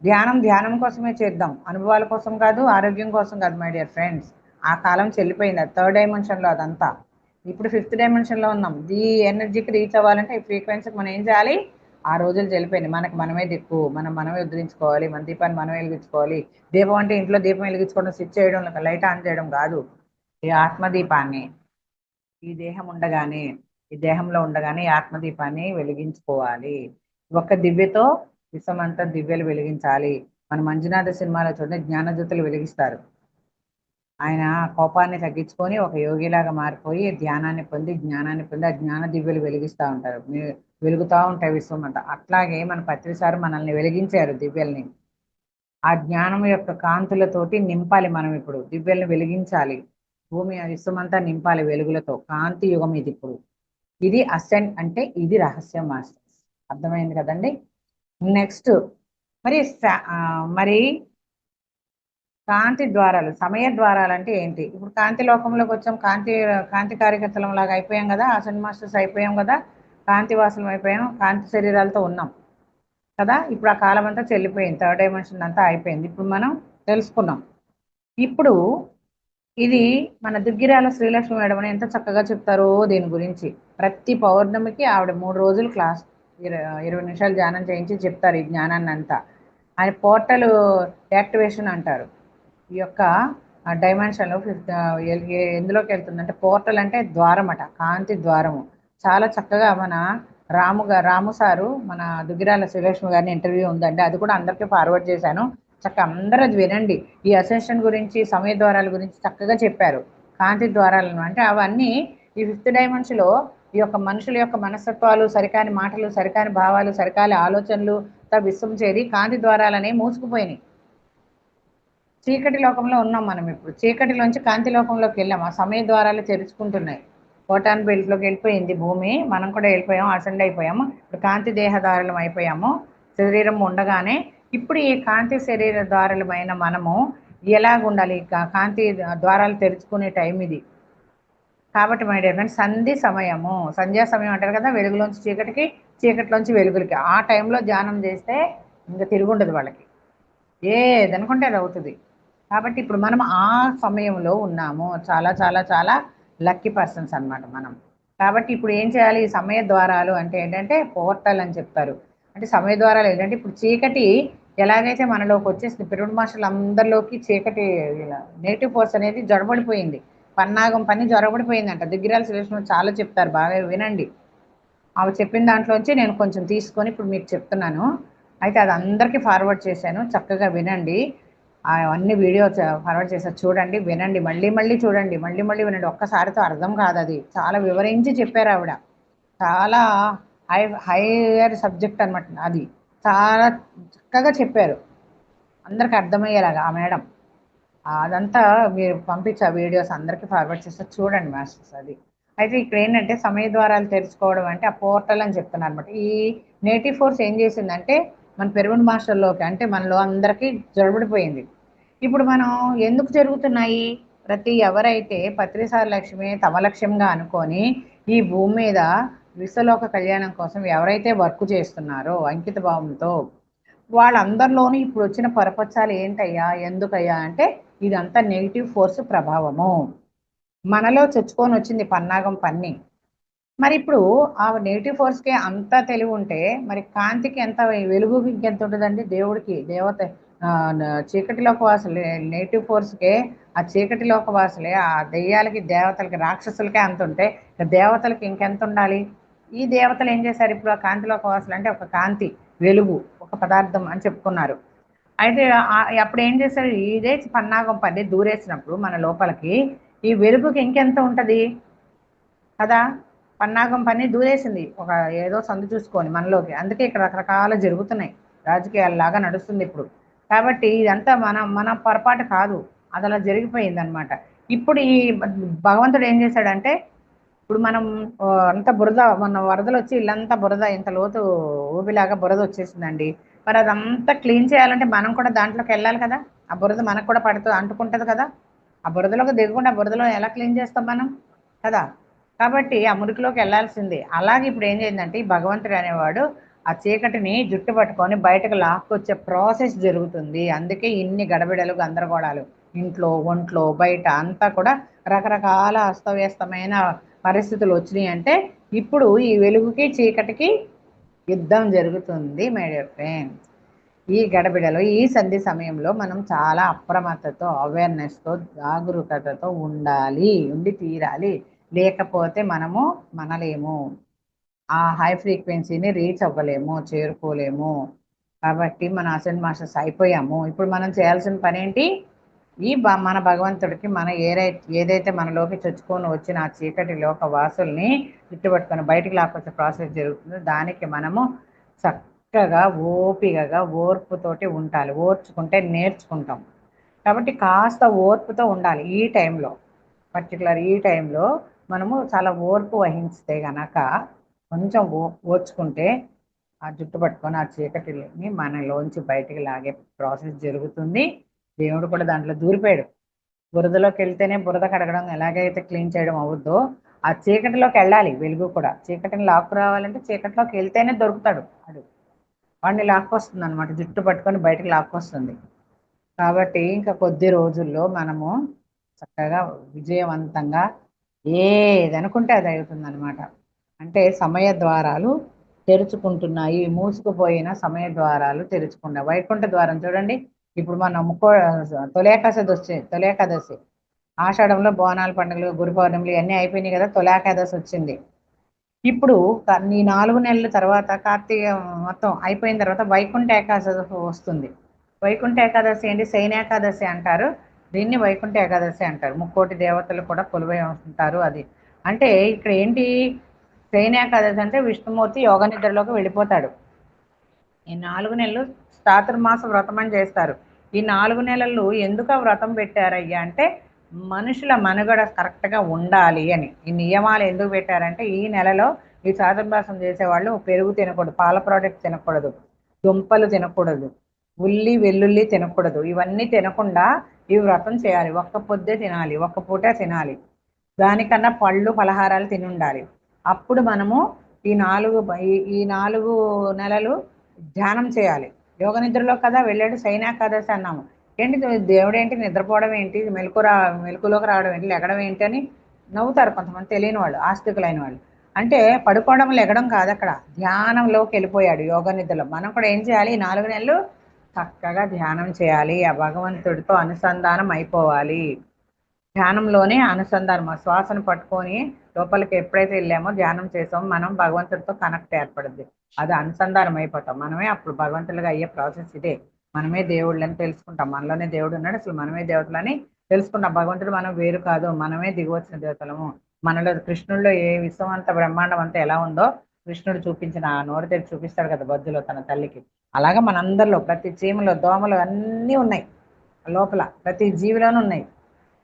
Speaker 2: ధ్యానం కోసమే చేద్దాం, అనుభవాల కోసం కాదు, ఆరోగ్యం కోసం కాదు మై డియర్ ఫ్రెండ్స్. ఆ కాలం చెల్లిపోయింది, అది థర్డ్ డైమెన్షన్లో అదంతా. ఇప్పుడు ఫిఫ్త్ డైమెన్షన్లో ఉన్నాం. ఈ ఎనర్జీకి రీచ్ అవ్వాలంటే ఈ ఫ్రీక్వెన్సీకి మనం ఏం చేయాలి? ఆ రోజులు చెల్లిపోయింది. మనకు మనమే దిక్కు, మనమే ఉద్ధరించుకోవాలి, మన దీపాన్ని మనమే వెలిగించుకోవాలి. దీపం అంటే ఇంట్లో దీపం వెలిగించుకోవడం, స్విచ్ చేయడం, లైట్ ఆన్ చేయడం కాదు. ఈ ఆత్మదీపాన్ని ఈ దేహం ఉండగానే ఈ దేహంలో ఉండగానే ఈ ఆత్మదీపాన్ని వెలిగించుకోవాలి. ఒక్క దివ్యతో విశ్వమంతా దివ్యలు వెలిగించాలి. మన మంజునాథ సినిమాలో చూడండి, జ్ఞానజ్యోతులు వెలిగిస్తారు. ఆయన కోపాన్ని తగ్గించుకొని ఒక యోగిలాగా మారిపోయి ధ్యానాన్ని పొంది జ్ఞానాన్ని పొంది ఆ జ్ఞాన దివ్యలు వెలిగిస్తూ ఉంటారు. వెలుగుతూ ఉంటాయి విశ్వం అంతా. అట్లాగే మన పత్రిసారు మనల్ని వెలిగించారు దివ్యల్ని. ఆ జ్ఞానం యొక్క కాంతులతోటి నింపాలి. మనం ఇప్పుడు దివ్యల్ని వెలిగించాలి. భూమి విశ్వమంతా నింపాలి వెలుగులతో. కాంతి యుగం ఇది ఇప్పుడు. ఇది అసెంట్ అంటే ఇది రహస్యం మాస్టర్స్. అర్థమైంది కదండి. నెక్స్ట్ మరి మరి కాంతి ద్వారాలు, సమయ ద్వారాలు అంటే ఏంటి? ఇప్పుడు కాంతి లోకంలోకి వచ్చాం, కాంతి కార్యకర్తలం లాగా అయిపోయాం కదా, అసెంట్ మాస్టర్స్ అయిపోయాం కదా, కాంతి వాసులం అయిపోయాం, కాంతి శరీరాలతో ఉన్నాం కదా. ఇప్పుడు ఆ కాలం అంతా చెల్లిపోయింది, థర్డ్ డైమెన్షన్ అంతా అయిపోయింది. ఇప్పుడు మనం తెలుసుకున్నాం. ఇప్పుడు ఇది మన దుగ్గిరాల శ్రీలక్ష్మి మేడం అని ఎంత చక్కగా చెప్తారో దీని గురించి. ప్రతి పౌర్ణమికి ఆవిడ 3 రోజులు క్లాస్ 20 నిమిషాలు ధ్యానం చేయించి చెప్తారు ఈ జ్ఞానాన్ని అంతా. ఆయన పోర్టల్ యాక్టివేషన్ అంటారు. ఈ యొక్క డైమెన్షన్లో ఎందులోకి వెళ్తుందంటే, పోర్టల్ అంటే ద్వారం అట, కాంతి ద్వారము. చాలా చక్కగా మన రాము సారు, మన దుగ్గిరాల శ్రీలక్ష్మి గారిని ఇంటర్వ్యూ ఉందండి, అది కూడా అందరికీ ఫార్వర్డ్ చేశాను. చక్కగా అందరూ అది వినండి. ఈ అసెన్షన్ గురించి, సమయ ద్వారాల గురించి చక్కగా చెప్పారు. కాంతి ద్వారాలను అంటే అవన్నీ ఈ ఫిఫ్త్ డైమెన్షన్లో ఈ యొక్క మనుషుల యొక్క మనస్తత్వాలు, సరికాని మాటలు, సరికాని భావాలు, సరికాని ఆలోచనలు విశ్వం చేరి కాంతి ద్వారాలనే మూసుకుపోయినాయి. చీకటి లోకంలో ఉన్నాం మనం. ఇప్పుడు చీకటిలోంచి కాంతి లోకంలోకి వెళ్ళాం. ఆ సమయ ద్వారాలు తెరుచుకుంటున్నాయి. ఫోటాన్ బెల్ట్లోకి వెళ్ళిపోయింది భూమి, మనం కూడా వెళ్ళిపోయాం, అసెండ్ అయిపోయాము. ఇప్పుడు కాంతి దేహదారులం అయిపోయాము. శరీరం ఉండగానే ఇప్పుడు ఈ కాంతి శరీర ద్వారాలమైన మనము ఎలాగుండాలి? కాంతి ద్వారాలు తెరుచుకునే టైం ఇది కాబట్టి మై డియర్ ఫ్రెండ్స్, సంధి సమయము, సంధ్యా సమయం అంటారు కదా, వెలుగులోంచి చీకటికి, చీకటిలోంచి వెలుగులకి. ఆ టైంలో ధ్యానం చేస్తే ఇంకా తిరుగుండదు వాళ్ళకి, ఏదనుకుంటే అది అవుతుంది. కాబట్టి ఇప్పుడు మనం ఆ సమయంలో ఉన్నాము. చాలా చాలా చాలా లక్కీ పర్సన్స్ అనమాట మనం. కాబట్టి ఇప్పుడు ఏం చేయాలి? ఈ సమయ ద్వారాలు అంటే ఏంటంటే పోర్టల్ అని చెప్తారు. అంటే సమయ ద్వారాలు ఏంటంటే, ఇప్పుడు చీకటి ఎలాగైతే మనలోకి వచ్చేసింది, పిరమిడ్ మాస్టర్లు అందరిలోకి చీకటి నెగిటివ్ ఫోర్స్ అనేది జొరబడిపోయింది. పన్నాగం పని జొరబడిపోయిందంట. దుగ్గిరాల శ్రీలక్ష్మి చాలా చెప్తారు, బాగా వినండి. ఆమె చెప్పిన దాంట్లోంచి నేను కొంచెం తీసుకొని ఇప్పుడు మీకు చెప్తున్నాను. అయితే అది అందరికీ ఫార్వర్డ్ చేశాను, చక్కగా వినండి. అన్ని వీడియో ఫార్వర్డ్ చేశారు, చూడండి, వినండి, మళ్ళీ మళ్ళీ చూడండి, మళ్ళీ మళ్ళీ వినండి. ఒక్కసారితో అర్థం కాదు, అది చాలా వివరించి చెప్పారు ఆవిడ. చాలా హైయర్ సబ్జెక్ట్ అనమాట అది. చాలా చక్కగా చెప్పారు, అందరికి అర్థమయ్యేలాగా ఆ మేడం. అదంతా మీరు పంపించే వీడియోస్ అందరికీ ఫార్వర్డ్ చేస్తే చూడండి మాస్టర్స్ అది. అయితే ఇక్కడ ఏంటంటే సమయ ద్వారాలు తెరుచుకోవడం అంటే ఆ పోర్టల్ అని చెప్తున్నారు అనమాట. ఈ నేటివ్ ఫోర్స్ ఏం చేసిందంటే మన పిరమిడ్ మాస్టర్లోకి, అంటే మనలో అందరికీ జొరబడిపోయింది. ఇప్పుడు మనం ఎందుకు జరుగుతున్నాయి? ఎవరైతే పత్రిసార లక్ష్మి తమ లక్ష్యంగా అనుకొని ఈ భూమి మీద విశ్వలోక కళ్యాణం కోసం ఎవరైతే వర్క్ చేస్తున్నారో అంకిత భావంతో, వాళ్ళందరిలోనూ ఇప్పుడు వచ్చిన పరపచ్చాలు ఏంటయ్యా, ఎందుకయ్యా అంటే ఇదంతా నెగిటివ్ ఫోర్స్ ప్రభావము. మనలో చొచ్చుకొని వచ్చింది పన్నాగం పన్ని. మరి ఇప్పుడు ఆ నెగిటివ్ ఫోర్స్కి అంత తెలివి ఉంటే మరి కాంతికి ఎంత, వెలుగుకి ఇంకెంత ఉంటుందండి? దేవుడికి, చీకటి లోక వాసులే నెగిటివ్ ఫోర్స్కే, ఆ చీకటి లోక వాసులే, ఆ దెయ్యాలకి, దేవతలకి, రాక్షసులకే అంత ఉంటే దేవతలకి ఇంకెంత ఉండాలి? ఈ దేవతలు ఏం చేశారు? ఇప్పుడు ఆ కాంతిలోక వాసులు అంటే ఒక కాంతి, వెలుగు, ఒక పదార్థం అని చెప్పుకున్నారు. అయితే అప్పుడు ఏం చేశారు? ఇదే పన్నాగం పని దూరేసినప్పుడు మన లోపలికి ఈ వెలుగుకి ఇంకెంత ఉంటుంది కదా. పన్నాగం పని దూరేసింది ఒక ఏదో సందు చూసుకొని మనలోకి. అందుకే ఇక్కడ రకరకాల జరుగుతున్నాయి, రాజకీయాలలాగా నడుస్తుంది ఇప్పుడు. కాబట్టి ఇదంతా మన పొరపాటు కాదు, అది అలా జరిగిపోయింది అనమాట. ఇప్పుడు ఈ భగవంతుడు ఏం చేశాడంటే, ఇప్పుడు మనం అంత బురద, మన వరదలు వచ్చి ఇల్లంతా బురద, ఇంత లోతు ఊబిలాగా బురద వచ్చేసిందండి. మరి అదంతా క్లీన్ చేయాలంటే మనం కూడా దాంట్లోకి వెళ్ళాలి కదా. ఆ బురద మనకు కూడా అంటుకుంటుంది కదా. ఆ బురదలోకి దిగకుండా బురదలో ఎలా క్లీన్ చేస్తాం మనం? కదా. కాబట్టి ఆ మురికిలోకి వెళ్ళాల్సిందే. అలాగే ఇప్పుడు ఏం చేసిందంటే ఈ భగవంతుడు అనేవాడు ఆ చీకటిని జుట్టు పట్టుకొని బయటకు లాక్కొచ్చే ప్రాసెస్ జరుగుతుంది. అందుకే ఇన్ని గడబిడలు గందరగోళాలు ఇంట్లో, ఒంట్లో, బయట అంతా కూడా రకరకాల అస్తవ్యస్తమైన పరిస్థితులు వచ్చినాయి. అంటే ఇప్పుడు ఈ వెలుగుకి చీకటికి యుద్ధం జరుగుతుంది మై డియర్ ఫ్రెండ్స్. ఈ గడబిడలో ఈ సంధి సమయంలో మనం చాలా అప్రమత్తతో అవేర్నెస్తో జాగరూకతతో ఉండి తీరాలి. లేకపోతే మనము మనలేము, ఆ హై ఫ్రీక్వెన్సీని రీచ్ అవ్వలేము, చేరుకోలేము. కాబట్టి మన అసెంట్ మాస్టర్స్ అయిపోయాము. ఇప్పుడు మనం చేయాల్సిన పని ఏంటి? మన భగవంతుడికి మన ఏదైతే మనలోకి చొచ్చుకొని వచ్చిన ఆ చీకటి లోక వాసుల్ని చుట్టుపట్టుకొని బయటికి లాక్కొచ్చే ప్రాసెస్ జరుగుతుందో దానికి మనము చక్కగా ఓపికగా ఓర్పుతోటి ఉండాలి. ఓర్చుకుంటే నేర్చుకుంటాం. కాబట్టి కాస్త ఓర్పుతో ఉండాలి ఈ టైంలో. ఈ టైంలో మనము చాలా ఓర్పు వహిస్తే గనక కొంచెం ఓర్చుకుంటే ఆ జుట్టు పట్టుకొని ఆ చీకటిని మనలోంచి బయటికి లాగే ప్రాసెస్ జరుగుతుంది. దేవుడు కూడా దాంట్లో దూరిపోయాడు. బురదలోకి వెళ్తేనే బురద కడగడం ఎలాగైతే క్లీన్ చేయడం అవుద్దో ఆ చీకటిలోకి వెళ్ళాలి. వెలుగు కూడా చీకటిని లాక్కు రావాలంటే చీకటిలోకి వెళ్తేనే దొరుకుతాడు. అది వాడిని లాక్కొస్తుంది అనమాట, జుట్టు పట్టుకొని బయటకు లాక్కొస్తుంది. కాబట్టి ఇంకా కొద్ది రోజుల్లో మనము చక్కగా విజయవంతంగా ఏది అనుకుంటే అది అవుతుంది అనమాట. అంటే సమయ ద్వారాలు తెరుచుకుంటున్నాయి. మూసుకుపోయిన సమయ ద్వారాలు తెరుచుకున్నాయి. వైకుంఠ ద్వారం చూడండి. ఇప్పుడు మనం తొలేకాదశి ఆషాఢంలో బోనాల పండుగలు, గురు పౌర్ణములు ఇవన్నీ అయిపోయినాయి కదా. తొలేకాదశి వచ్చింది. ఇప్పుడు ఈ 4 నెలల తర్వాత కార్తీక మొత్తం అయిపోయిన తర్వాత వైకుంఠ ఏకాదశి వస్తుంది. వైకుంఠ ఏకాదశి ఏంటి? శయన ఏకాదశి అంటారు దీన్ని, వైకుంఠ ఏకాదశి అంటారు. 3 దేవతలు కూడా కొలువై ఉంటారు. అది అంటే ఇక్కడ ఏంటి? శయన ఏకాదశి అంటే విష్ణుమూర్తి యోగ నిద్రలోకి వెళ్ళిపోతాడు. ఈ 4 నెలలు చాతుర్మాస వ్రతం అని చేస్తారు. ఈ 4 నెలలు ఎందుకు ఆ వ్రతం పెట్టారయ్యా అంటే మనుషుల మనుగడ కరెక్ట్గా ఉండాలి అని. ఈ నియమాలు ఎందుకు పెట్టారంటే ఈ నెలలో ఈ చాతుర్మాసం చేసేవాళ్ళు పెరుగు తినకూడదు, పాల ప్రోడక్ట్ తినకూడదు, దుంపలు తినకూడదు, ఉల్లి వెల్లుల్లి తినకూడదు. ఇవన్నీ తినకుండా ఈ వ్రతం చేయాలి. ఒక్క పొద్దే తినాలి, ఒక్క పూట తినాలి. దానికన్నా పళ్ళు పలహారాలు తిని ఉండాలి. అప్పుడు మనము ఈ 4 నెలలు ధ్యానం చేయాలి. యోగ నిద్రలో కదా వెళ్ళాడు. శయనాకాదశి అన్నాము. ఏంటి దేవుడు ఏంటి నిద్రపోవడం ఏంటి, మెలకులోకి రావడం ఏంటి, లెగడం ఏంటి అని నవ్వుతారు కొంతమంది తెలియని వాళ్ళు, ఆస్తికులైన వాళ్ళు. అంటే పడుకోవడం లెగడం కాదు, అక్కడ ధ్యానంలోకి వెళ్ళిపోయాడు యోగ నిద్రలో. మనం కూడా ఏం చేయాలి? ఈ 4 నెలలు చక్కగా ధ్యానం చేయాలి. ఆ భగవంతుడితో అనుసంధానం అయిపోవాలి. ధ్యానంలోనే అనుసంధానం. ఆ శ్వాసను పట్టుకొని లోపలికి ఎప్పుడైతే వెళ్ళామో ధ్యానం చేసామో మనం భగవంతుడితో కనెక్ట్ ఏర్పడుద్ది. అది అనుసంధానం అయిపోతాం. మనమే అప్పుడు భగవంతులుగా అయ్యే ప్రాసెస్ ఇదే. మనమే దేవుళ్ళని తెలుసుకుంటాం. మనలోనే దేవుడు ఉన్నాడు, అసలు మనమే దేవతలని తెలుసుకుంటాం. భగవంతుడు మనం వేరు కాదు, మనమే దిగువచ్చిన దేవతలము. మనలో కృష్ణుడిలో ఏ విశ్వం అంత బ్రహ్మాండం అంతా ఎలా ఉందో కృష్ణుడు చూపించిన ఆ నోరు తెరిచి చూపిస్తాడు కదా బొద్దులో తన తల్లికి. అలాగా మనందరిలో ప్రతి చీమలో దోమలు అన్నీ ఉన్నాయి లోపల, ప్రతి జీవిలోనూ ఉన్నాయి.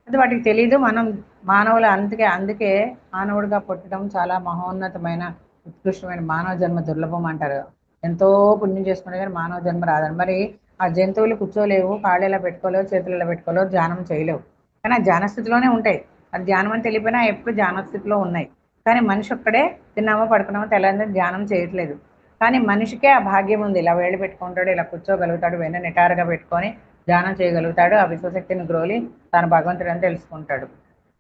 Speaker 2: అది వాటికి తెలీదు. మనం మానవులు అందుకే మానవుడిగా పుట్టడం చాలా మహోన్నతమైన ఉత్కృష్టమైన మానవ జన్మ దుర్లభం అంటారు. ఎంతో పుణ్యం చేసుకుంటే కానీ మానవ జన్మ రాదని. మరి ఆ జంతువులు కూర్చోలేవు, కాళ్ళు ఇలా పెట్టుకోలేవు, చేతులు ఇలా పెట్టుకోలేవు, ధ్యానం చేయలేవు. కానీ ఆ ధ్యాన స్థితిలోనే ఉంటాయి. అది ధ్యానం అని తెలియపోయినా ఎప్పుడు ధ్యాన స్థితిలో ఉన్నాయి. కానీ మనిషి ఒక్కడే తిన్నామో పడుకున్నామో తెల్లని ధ్యానం చేయట్లేదు. కానీ మనిషికే ఆ భాగ్యం ఉంది. ఇలా వేళ్ళు పెట్టుకుంటాడు, ఇలా కూర్చోగలుగుతాడు, వెన్న నిటారుగా పెట్టుకొని ధ్యానం చేయగలుగుతాడు. ఆ విశ్వశక్తిని గ్రోలి తన భగవంతుడు అని తెలుసుకుంటాడు.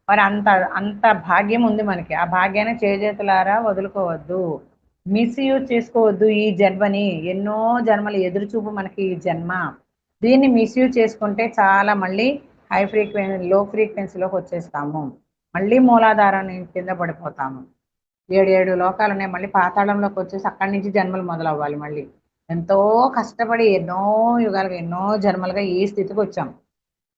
Speaker 2: మరి అంత అంత భాగ్యం ఉంది మనకి. ఆ భాగ్యాన్ని చేజేతులారా వదులుకోవద్దు, మిస్యూజ్ చేసుకోవద్దు. ఈ జన్మని ఎన్నో జన్మలు ఎదురుచూపు మనకి ఈ జన్మ. దీన్ని మిస్యూజ్ చేసుకుంటే చాలా మళ్ళీ లో ఫ్రీక్వెన్సీలోకి వచ్చేస్తాము. మళ్ళీ మూలాధారాన్ని కింద పడిపోతాము. 7 లోకాలు ఉన్నాయి. మళ్ళీ పాతాళంలోకి వచ్చేసి అక్కడి నుంచి జన్మలు మొదలవ్వాలి. మళ్ళీ ఎంతో కష్టపడి ఎన్నో యుగాలుగా ఎన్నో జన్మలుగా ఈ స్థితికి వచ్చాం.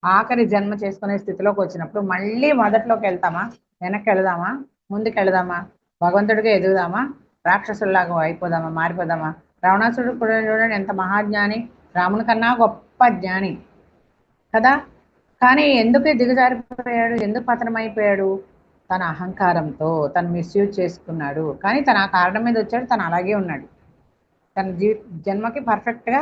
Speaker 2: ఆఖరి జన్మ చేసుకునే స్థితిలోకి వచ్చినప్పుడు మళ్ళీ మొదట్లోకి వెళ్తామా, వెనక్కి వెళదామా, ముందుకు వెళదామా, భగవంతుడిగా ఎదుగుదామా, రాక్షసుల్లాగా అయిపోదామా, మారిపోదామా? రావణాసురుడు కూడా చూడండి ఎంత మహాజ్ఞాని, రాముని కన్నా గొప్ప జ్ఞాని కదా. కానీ ఎందుకు దిగజారిపోయాడు, ఎందుకు పతనమైపోయాడు? తన అహంకారంతో తను మిస్యూజ్ చేసుకున్నాడు. కానీ తన ఆ కారణం మీద వచ్చాడు, తను అలాగే ఉన్నాడు. తన జన్మకి పర్ఫెక్ట్గా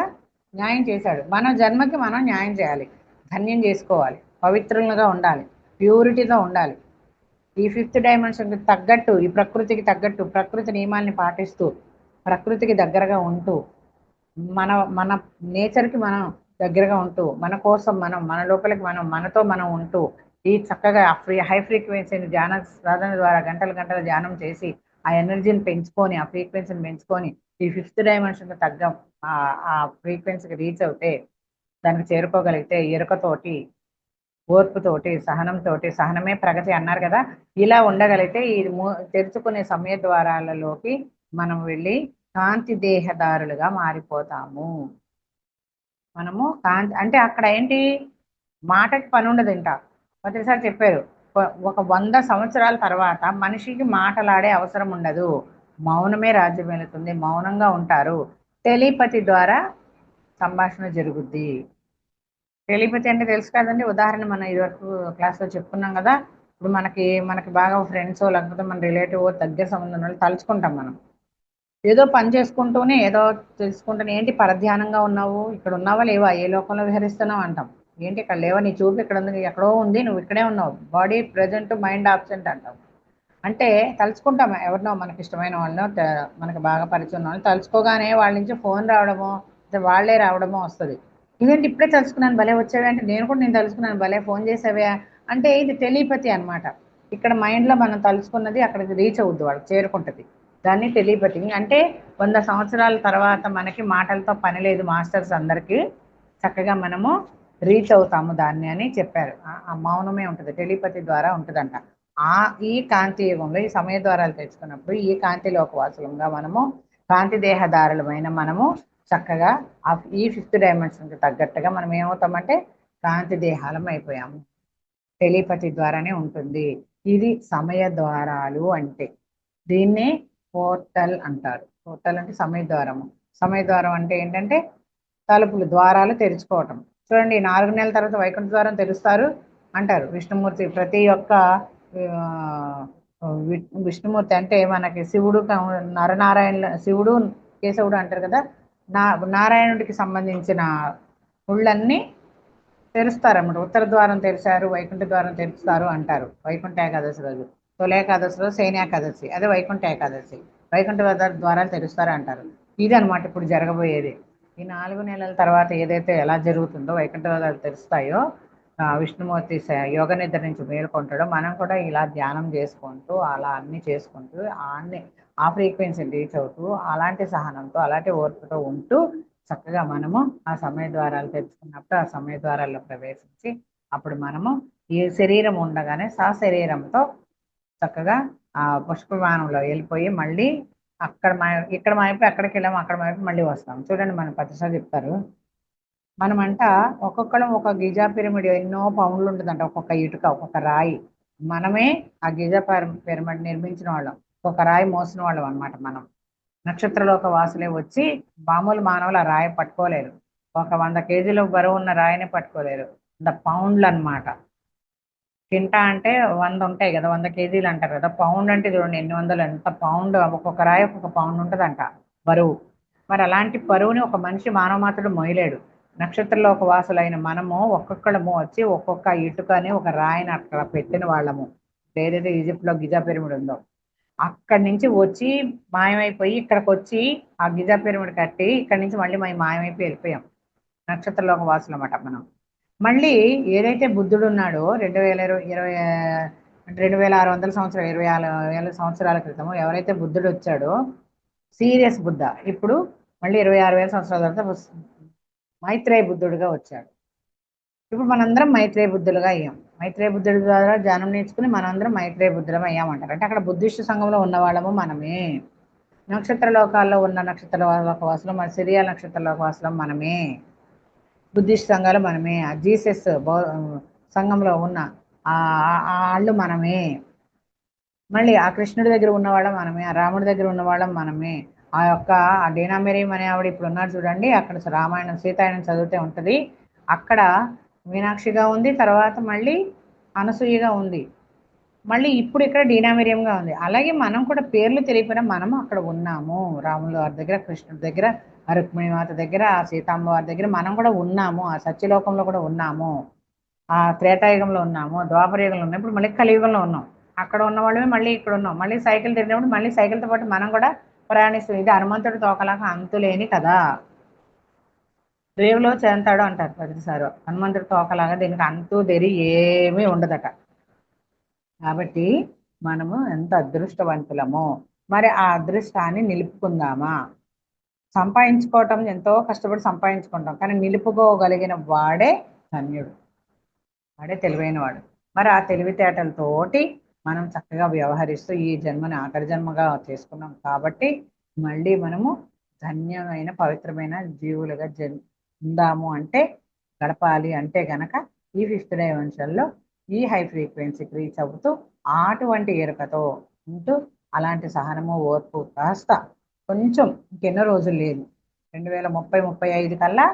Speaker 2: న్యాయం చేశాడు. మన జన్మకి మనం న్యాయం చేయాలి, ధన్యం చేసుకోవాలి, పవిత్రులుగా ఉండాలి, ప్యూరిటీతో ఉండాలి. ఈ 5th డైమెన్షన్కి తగ్గట్టు, ఈ ప్రకృతికి తగ్గట్టు, ప్రకృతి నియమాల్ని పాటిస్తూ, ప్రకృతికి దగ్గరగా ఉంటూ, మన మన నేచర్కి మనం దగ్గరగా ఉంటూ, మన కోసం మనం, మన లోపలికి మనం, మనతో మనం ఉంటూ, ఈ చక్కగా హై ఫ్రీక్వెన్సీని ధ్యాన సాధన ద్వారా గంటలు గంటలు ధ్యానం చేసి ఆ ఎనర్జీని పెంచుకొని, ఆ ఫ్రీక్వెన్సీని పెంచుకొని ఈ 5th డైమెన్షన్కి తగ్గ ఆ ఫ్రీక్వెన్సీకి రీచ్ అవుతే, దానికి చేరుకోగలిగితే ఎరుకతోటి, ఓర్పుతోటి, సహనంతోటి, సహనమే ప్రగతి అన్నారు కదా, ఇలా ఉండగలిగితే ఈ తెరుచుకునే సమయ ద్వారాలలోకి మనం వెళ్ళి కాంతి దేహదారులుగా మారిపోతాము. మనము కాంతి అంటే అక్కడ ఏంటి, మాటకి పని ఉండదు. ఇంకా మొదటిసారి చెప్పారు, ఒక 100 సంవత్సరాల తర్వాత మనిషికి మాటలాడే అవసరం ఉండదు, మౌనమే రాజ్యం వెళుతుంది, మౌనంగా ఉంటారు, టెలిపతి ద్వారా సంభాషణ జరుగుద్ది. టెలిపతి అంటే తెలుసు కదండి, ఉదాహరణ మనం ఇదివరకు క్లాస్లో చెప్పుకున్నాం కదా. ఇప్పుడు మనకి బాగా ఫ్రెండ్స్ లేకపోతే మన రిలేటివ్ దగ్గర సంబంధం వాళ్ళు తలుచుకుంటాం మనం. ఏదో పని చేసుకుంటూనే ఏదో తెలుసుకుంటూనే, ఏంటి పరధ్యానంగా ఉన్నావు, ఇక్కడ ఉన్నావా లేవా, ఏ లోకంలో విహరిస్తున్నావు అంటాం. ఏంటి ఇక్కడ లేవా, నీ చూపు ఇక్కడ ఉంది, ఎక్కడో ఉంది, నువ్వు ఇక్కడే ఉన్నావు, బాడీ ప్రజెంట్ మైండ్ ఆబ్సెంట్ అంటాం. అంటే తలుచుకుంటాం ఎవరినో మనకి ఇష్టమైన వాళ్ళనో, మనకి బాగా పరిచయం ఉన్న వాళ్ళని తలుచుకోగానే వాళ్ళ నుంచి ఫోన్ రావడమో, వాళ్ళే రావడమో వస్తుంది. ఇదేంటి ఇప్పుడే తలుచుకున్నాను భలే వచ్చావే అంటే, నేను తలుచుకున్నాను భలే ఫోన్ చేసావే అంటే, ఇది టెలిపతి అనమాట. ఇక్కడ మైండ్లో మనం తలుచుకున్నది అక్కడికి రీచ్ అవుద్ది, వాళ్ళకి చేరుకుంటుంది. దాన్ని టెలిపతి అంటే 100 సంవత్సరాల తర్వాత మనకి మాటలతో పని లేదు, మాస్టర్స్ అందరికీ చక్కగా మనము రీచ్ అవుతాము దాన్ని అని చెప్పారు. ఆ మౌనమే ఉంటుంది, టెలిపతి ద్వారా ఉంటుందంట. ఈ కాంతి యుగంలో ఈ సమయ ద్వారాలు తెచ్చుకున్నప్పుడు ఈ కాంతి లోకవాసులంగా మనము, కాంతి దేహదారులమైన మనము చక్కగా ఈ 5th డైమెన్షన్కి తగ్గట్టుగా మనం ఏమవుతామంటే కాంతి దేహాలం అయిపోయాము. టెలిపతి ద్వారానే ఉంటుంది. ఇది సమయ ద్వారాలు అంటే. దీన్నే పోర్టల్ అంటారు. పోర్టల్ అంటే సమయ ద్వారము. సమయ ద్వారం అంటే ఏంటంటే తలుపులు, ద్వారాలు తెరుచుకోవటం. చూడండి, 4 నెలల తర్వాత వైకుంఠ ద్వారం తెరుస్తారు అంటారు. విష్ణుమూర్తి ప్రతి ఒక్క విష్ణుమూర్తి అంటే మనకి శివుడు, నరనారాయణ, శివుడు కేశవుడు అంటారు కదా, నారాయణుడికి సంబంధించిన గుళ్ళన్నీ తెరుస్తారన్నమాట. ఉత్తర ద్వారం తెరిచారు, వైకుంఠ ద్వారం తెరుస్తారు అంటారు వైకుంఠ ఏకాదశి రోజు. తొలేకాదశి రోజు శయనేకాదశి, అదే వైకుంఠ ఏకాదశి. వైకుంఠ ద్వారాలు తెరుస్తారు అంటారు. ఇది అనమాట ఇప్పుడు జరగబోయేది. ఈ 4 నెలల తర్వాత ఏదైతే ఎలా జరుగుతుందో, వైకుంఠ ద్వారాలు తెరుస్తాయో, విష్ణుమూర్తి యోగ నిద్ర నుంచి మేలుకుంటాడో, మనం కూడా ఇలా ధ్యానం చేసుకుంటూ అలా అన్ని చేసుకుంటూ ఆ ఫ్రీక్వెన్సీని రీచ్ అవుతూ, అలాంటి సహనంతో, అలాంటి ఓర్పుతో ఉంటూ చక్కగా మనము ఆ సమయ ద్వారాలు తెచ్చుకున్నప్పుడు ఆ సమయ ద్వారాల్లో ప్రవేశించి, అప్పుడు మనము ఈ శరీరం ఉండగానే సశరీరంతో చక్కగా ఆ పుష్పవానంలో వెళ్ళిపోయి మళ్ళీ ఇక్కడ మాయపై అక్కడికి వెళ్ళాము, అక్కడ మాయపై మళ్ళీ వస్తాం. చూడండి, మన ప్రతిసారి చెప్తారు, మనమంట ఒక్కొక్కడం ఒక గిజా పిరమిడ్ ఎన్నో పౌండ్లు ఉంటుందంట, ఒక్కొక్క ఇటుక, ఒక్కొక్క రాయి. మనమే ఆ గిజా పిరమిడ్ నిర్మించిన వాళ్ళం, ఒక్కొక్క రాయి మోసిన వాళ్ళం అనమాట. మనం నక్షత్రలోక వాసులే వచ్చి మామూలు మానవులు ఆ రాయి పట్టుకోలేరు. ఒక 100 కేజీల బరువు ఉన్న రాయిని పట్టుకోలేరు. 100 పౌండ్లు అనమాట. కింటా అంటే 100 ఉంటాయి కదా, 100 కేజీలు అంటారు కదా. పౌండ్ అంటే చూడండి ఎన్ని వందలు, ఎంత పౌండ్, ఒక్కొక్క రాయి ఒక్కొక్క పౌండ్ ఉంటుందంట బరువు. మరి అలాంటి బరువుని ఒక మనిషి, మానవ మాత్రుడు మోయలేడు. నక్షత్రలోక వాసులైన మనము ఒక్కొక్కళ్ళము వచ్చి ఒక్కొక్క ఇటుకని, ఒక రాయిని అక్కడ పెట్టిన వాళ్ళము. ఏదైతే ఈజిప్ట్లో గిజా పిరమిడ్ ఉందో అక్కడి నుంచి వచ్చి మాయమైపోయి ఇక్కడికి వచ్చి ఆ గిజా పిరమిడ్ కట్టి ఇక్కడి నుంచి మళ్ళీ మేము మాయమైపోయి వెళ్ళిపోయాం. నక్షత్రలోక వాసులు అన్నమాట మనం. మళ్ళీ ఏదైతే బుద్ధుడు ఉన్నాడో 2600 సంవత్సరాలు, 26,000 సంవత్సరాల క్రితం ఎవరైతే బుద్ధుడు వచ్చాడో, సీరియస్ బుద్ధ, ఇప్పుడు మళ్ళీ 26,000 సంవత్సరాల తర్వాత మైత్రేయ బుద్ధుడుగా వచ్చాడు. ఇప్పుడు మనందరం మైత్రేయ బుద్ధులుగా అయ్యాం. మైత్రేయ బుద్ధుడి ద్వారా ధ్యానం నేర్చుకుని మనందరం మైత్రేయ బుద్ధులం అయ్యామంటారు. అంటే అక్కడ బుద్ధిస్ట్ సంఘంలో ఉన్న వాళ్ళము మనమే. నక్షత్ర లోకాల్లో ఉన్న నక్షత్ర లోకవాసులు, మన సిరియా నక్షత్ర లోకవాసులం మనమే. బుద్ధిస్ట్ సంఘాలు మనమే. ఆ జీసస్ సంఘంలో ఉన్న వాళ్ళు మనమే. మళ్ళీ ఆ కృష్ణుడి దగ్గర ఉన్నవాళ్ళం మనమే, ఆ రాముడి దగ్గర ఉన్నవాళ్ళం మనమే. ఆ యొక్క డీనా మెరీం అనే ఆవిడ ఇప్పుడు ఉన్నారు చూడండి, అక్కడ రామాయణం సీతాయనం చదివితే ఉంటుంది. అక్కడ మీనాక్షిగా ఉంది, తర్వాత మళ్ళీ అనసూయగా ఉంది, మళ్ళీ ఇప్పుడు ఇక్కడ డీనా మెరీంగా ఉంది. అలాగే మనం కూడా పేర్లు తెలియకపోయినా మనము అక్కడ ఉన్నాము. రాముల వారి దగ్గర, కృష్ణుడి దగ్గర, రుక్మిణి మాత దగ్గర, ఆ సీతామ్మ వారి దగ్గర మనం కూడా ఉన్నాము. ఆ సత్యలోకంలో కూడా ఉన్నాము, ఆ త్రేతాయుగంలో ఉన్నాము, ద్వాపరయుగంలో ఉన్నాం, ఇప్పుడు మళ్ళీ కలియుగంలో ఉన్నాం. అక్కడ ఉన్న వాళ్ళమే మళ్ళీ ఇక్కడ ఉన్నాం, మళ్ళీ సైకిల్ తిరిగినప్పుడు మళ్ళీ సైకిల్తో పాటు మనం కూడా ప్రయాణిస్తాం. ఇది హనుమంతుడి తోకలాగా అంతులేని కదా, రేవులో చేంతాడు అంటారు ప్రతిసారి. హనుమంతుడి తోకలాగా దీనికి అంతు తెరి ఏమీ ఉండదట. కాబట్టి మనము ఎంత అదృష్టవంతులమో, మరి ఆ అదృష్టాన్ని నిలుపుకుందామా? సంపాదించుకోవటం ఎంతో కష్టపడి సంపాదించుకుంటాం, కానీ నిలుపుకోగలిగిన వాడే ధన్యుడు, వాడే తెలివైన వాడు. మరి ఆ తెలివితేటలతోటి మనం చక్కగా వ్యవహరిస్తూ ఈ జన్మని ఆఖరి జన్మగా చేసుకున్నాం కాబట్టి మళ్ళీ మనము ధన్యమైన పవిత్రమైన జీవులుగా ఉందాము అంటే, గడపాలి అంటే గనక ఈ ఫిఫ్త్ డైమెన్షన్లో ఈ హై ఫ్రీక్వెన్సీకి రీచ్ అవుతూ అటువంటి ఎరుకతో ఉంటూ, అలాంటి సహనము ఓర్పు కాస్త కొంచెం ఇంకెన్నో రోజులు లేదు, 2030-35 కల్లా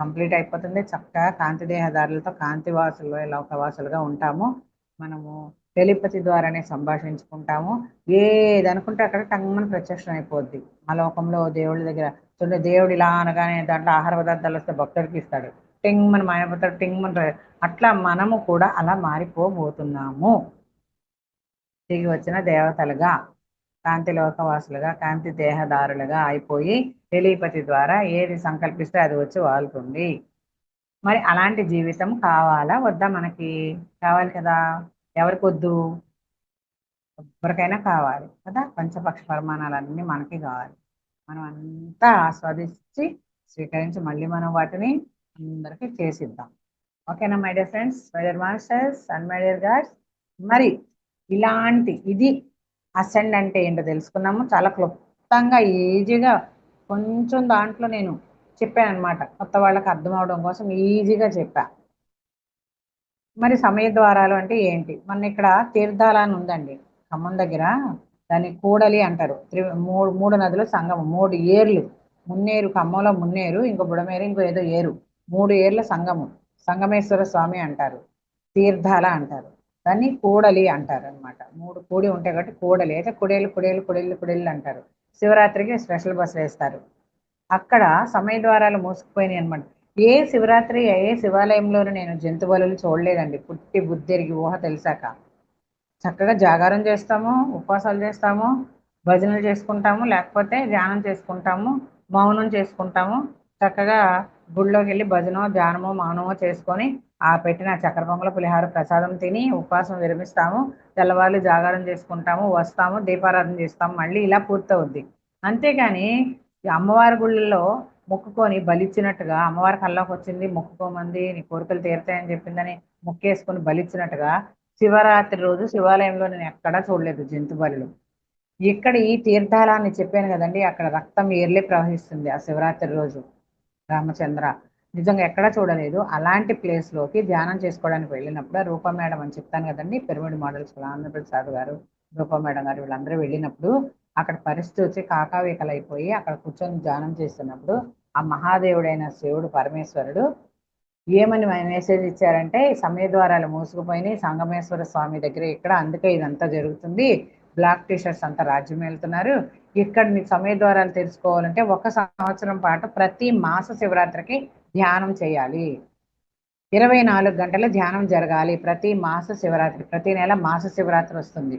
Speaker 2: కంప్లీట్ అయిపోతుంది. చక్కగా కాంతి దేహదారులతో కాంతివాసులు లోకవాసులుగా ఉంటాము. మనము టెలిపతి ద్వారానే సంభాషించుకుంటాము. ఏది అనుకుంటే అక్కడ టంగమని ప్రత్యక్షం అయిపోద్ది. ఆ లోకంలో దేవుడి దగ్గర చూడండి, దేవుడు ఇలా అనగానే దాంట్లో ఆహార పదార్థాలు వస్తే భక్తుడికి ఇస్తాడు, టింగ్ మన మాయపోతాడు, టింగ్ మన అట్లా మనము కూడా అలా మారిపోబోతున్నాము. దిగి వచ్చిన దేవతలుగా, కాంతి లోకవాసులుగా, కాంతి దేహదారులుగా అయిపోయి టెలిపతి ద్వారా ఏది సంకల్పిస్తే అది వచ్చి వాళ్తుంది. మరి అలాంటి జీవితం కావాలా వద్దా? మనకి కావాలి కదా. ఎవరికి వద్దు? ఎవరికైనా కావాలి కదా. పంచపక్ష పరిమాణాలన్నీ మనకి కావాలి. మనం అంతా ఆస్వాదించి స్వీకరించి మళ్ళీ మనం వాటిని అందరికీ చేసిద్దాం. ఓకేనా my dear friends, my dear masters and my dear God's? మరి ఇలాంటి ఇది అసెండ్ అంటే ఏంటో తెలుసుకున్నాము. చాలా క్లుప్తంగా ఈజీగా కొంచెం దాంట్లో నేను చెప్పాను అనమాట, కొత్త వాళ్ళకి అర్థం అవడం కోసం ఈజీగా చెప్పా. మరి సమయ ద్వారాలు అంటే ఏంటి? మన ఇక్కడ తీర్థాలని ఉందండి ఖమ్మం దగ్గర, దాన్ని కూడలి అంటారు. మూడు నదుల సంగమం, 3 ఏర్లు, మున్నేరు, ఖమ్మంలో మున్నేరు, ఇంకో బుడమేరు, ఇంకో ఏదో ఏరు, 3 ఏర్ల సంగమం, సంగమేశ్వర స్వామి అంటారు, తీర్థాల అంటారు, దాన్ని కూడలి అంటారు అనమాట. 3 కూడి ఉంటాయి కాబట్టి కూడలి, అయితే కుడేళ్ళు కుడేళ్ళు కుడేళ్ళు కుడేళ్ళు అంటారు. శివరాత్రికి స్పెషల్ బస్సు వేస్తారు. అక్కడ సమయ ద్వారాలు మూసుకుపోయినాయి అనమాట. ఏ శివరాత్రి ఏ శివాలయంలోనూ నేను జంతువులను చూడలేదండి, పుట్టి బుద్ధిరిగి ఊహ తెలిసాక. చక్కగా జాగారం చేస్తాము, ఉపవాసాలు చేస్తాము, భజనలు చేసుకుంటాము, లేకపోతే ధ్యానం చేసుకుంటాము, మౌనం చేసుకుంటాము. చక్కగా గుళ్ళోకి వెళ్ళి భజనో ధ్యానమో మౌనమో చేసుకొని ఆ పెట్టిన చక్కెర పొంగల పులిహార ప్రసాదం తిని ఉపవాసం విరమిస్తాము. తెల్లవాళ్ళు జాగారం చేసుకుంటాము, వస్తాము, దీపారాధన చేస్తాము, మళ్ళీ ఇలా పూర్తవుద్ది. అంతేగాని అమ్మవారి గుళ్ళల్లో మొక్కుకొని బలిచ్చినట్టుగా, అమ్మవారి కల్లోకి వచ్చింది మొక్కుకోమంది, నీ కోరికలు తీరుతాయని చెప్పిందని మొక్కేసుకొని బలిచ్చినట్టుగా శివరాత్రి రోజు శివాలయంలో నేను ఎక్కడా చూడలేదు జంతు బలులు. ఇక్కడ ఈ తీర్థాలని చెప్పాను కదండి, అక్కడ రక్తం ఏర్లే ప్రవహిస్తుంది ఆ శివరాత్రి రోజు. రామచంద్ర, నిజంగా ఎక్కడా చూడలేదు. అలాంటి ప్లేస్లోకి ధ్యానం చేసుకోవడానికి వెళ్ళినప్పుడు రూపా మేడం అని చెప్తాను కదండి, పిరమిడ్ మోడల్స్ ఆంధ్రప్రసాద్ గారు, రూపా మేడం గారు, వీళ్ళందరూ వెళ్ళినప్పుడు అక్కడ పరిస్థితి వచ్చి కాకావికలైపోయి అక్కడ కూర్చొని ధ్యానం చేస్తున్నప్పుడు ఆ మహాదేవుడైన శివుడు పరమేశ్వరుడు ఏమని మెసేజ్ ఇచ్చారంటే, సమయ ద్వారాలు మూసుకుపోయినాయి సంగమేశ్వర స్వామి దగ్గర ఇక్కడ, అందుకే ఇదంతా జరుగుతుంది, బ్లాక్ టీషర్ట్స్ అంతా రాజ్యం వెళ్తున్నారు, ఇక్కడ మీకు సమయ ద్వారాలు తెలుసుకోవాలంటే 1 సంవత్సరం పాటు ప్రతి మాస శివరాత్రికి ధ్యానం చేయాలి, 24 గంటల ధ్యానం జరగాలి ప్రతి మాస శివరాత్రి. ప్రతి నెల మాస శివరాత్రి వస్తుంది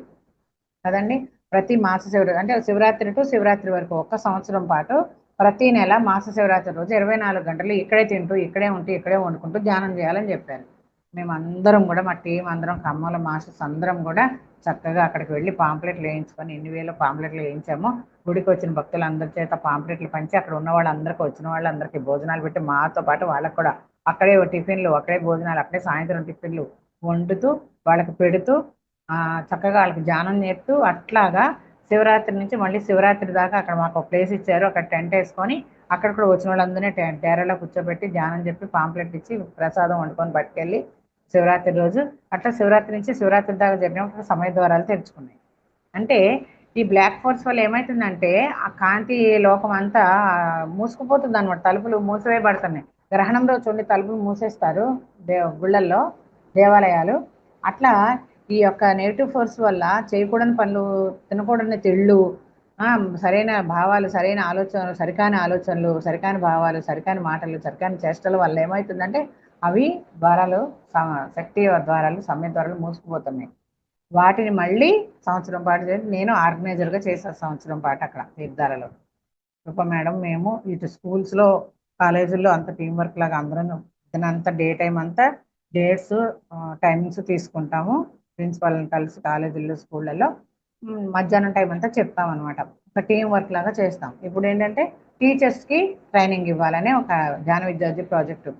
Speaker 2: కదండి, ప్రతి మాస శివరాత్రి అంటే శివరాత్రి టు శివరాత్రి వరకు 1 సంవత్సరం పాటు ప్రతి నెల మాస శివరాత్రి రోజు 24 గంటలు ఇక్కడే తింటూ, ఇక్కడే ఉంటూ, ఇక్కడే వండుకుంటూ ధ్యానం చేయాలని చెప్పారు. మేమందరం కూడా, మా టీం అందరం, ఖమ్మంల మాస్టర్స్ అందరం కూడా చక్కగా అక్కడికి వెళ్ళి పాంప్లెట్లు వేయించుకొని, ఎన్ని వేల పాంప్లెట్లు వేయించాము. గుడికి వచ్చిన భక్తులందరి చేత పాంప్లెట్లు పంచి అక్కడ ఉన్న వాళ్ళందరికీ, వచ్చిన వాళ్ళందరికీ భోజనాలు పెట్టి, మాతో పాటు వాళ్ళకు కూడా అక్కడే టిఫిన్లు, అక్కడే భోజనాలు, అక్కడే సాయంత్రం టిఫిన్లు వండుతూ వాళ్ళకి పెడుతూ చక్కగా వాళ్ళకి ధ్యానం నేర్పుతూ, అట్లాగా శివరాత్రి నుంచి మళ్ళీ శివరాత్రి దాకా అక్కడ మాకు ఒక ప్లేస్ ఇచ్చారు. అక్కడ టెంట్ వేసుకొని అక్కడ కూడా వచ్చిన వాళ్ళందరినీ టేరలో కూర్చోబెట్టి ధ్యానం చెప్పి పాంప్లెట్ ఇచ్చి ప్రసాదం వండుకొని పట్టుకెళ్ళి శివరాత్రి రోజు అట్లా శివరాత్రి నుంచి శివరాత్రి దాకా జరిగిన సమయ ద్వారాలు తెరుచుకున్నాయి. అంటే ఈ బ్లాక్ ఫోర్స్ వల్ల ఏమవుతుందంటే ఆ కాంతి లోకం అంతా మూసుకుపోతుంది అనమాట, తలుపులు మూసివేయబడుతున్నాయి. గ్రహణం రోజు చూడండి తలుపులు మూసేస్తారు గుళ్ళల్లో, దేవాలయాలు. అట్లా ఈ యొక్క నెగిటివ్ ఫోర్స్ వల్ల చేయకూడని పనులు, తినకూడని తిళ్ళు, సరైన భావాలు, సరైన ఆలోచనలు, సరికాని ఆలోచనలు, సరికాని భావాలు, సరికాని మాటలు, సరికాని చేష్టల వల్ల ఏమవుతుందంటే అవి ద్వారాలు, శక్తి ద్వారాలు, సమయ ద్వారాలు మూసుకుపోతున్నాయి. వాటిని మళ్ళీ సంవత్సరం పాటు చేసి నేను ఆర్గనైజర్గా చేశాను సంవత్సరం పాటు అక్కడ తీర్థాలలో. కృప మేడం మేము ఇటు స్కూల్స్లో కాలేజీల్లో అంత టీం వర్క్ లాగా అందరం అంతా డే టైం అంతా డేట్స్ టైమింగ్స్ తీసుకుంటాము. ప్రిన్సిపాల్ని కలిసి కాలేజీల్లో స్కూళ్ళల్లో మధ్యాహ్నం టైం అంతా చెప్తాం అనమాట. ఒక టీం వర్క్ లాగా చేస్తాం. ఇప్పుడు ఏంటంటే టీచర్స్కి ట్రైనింగ్ ఇవ్వాలనే ఒక జ్ఞాన విద్యార్థి ప్రాజెక్టు.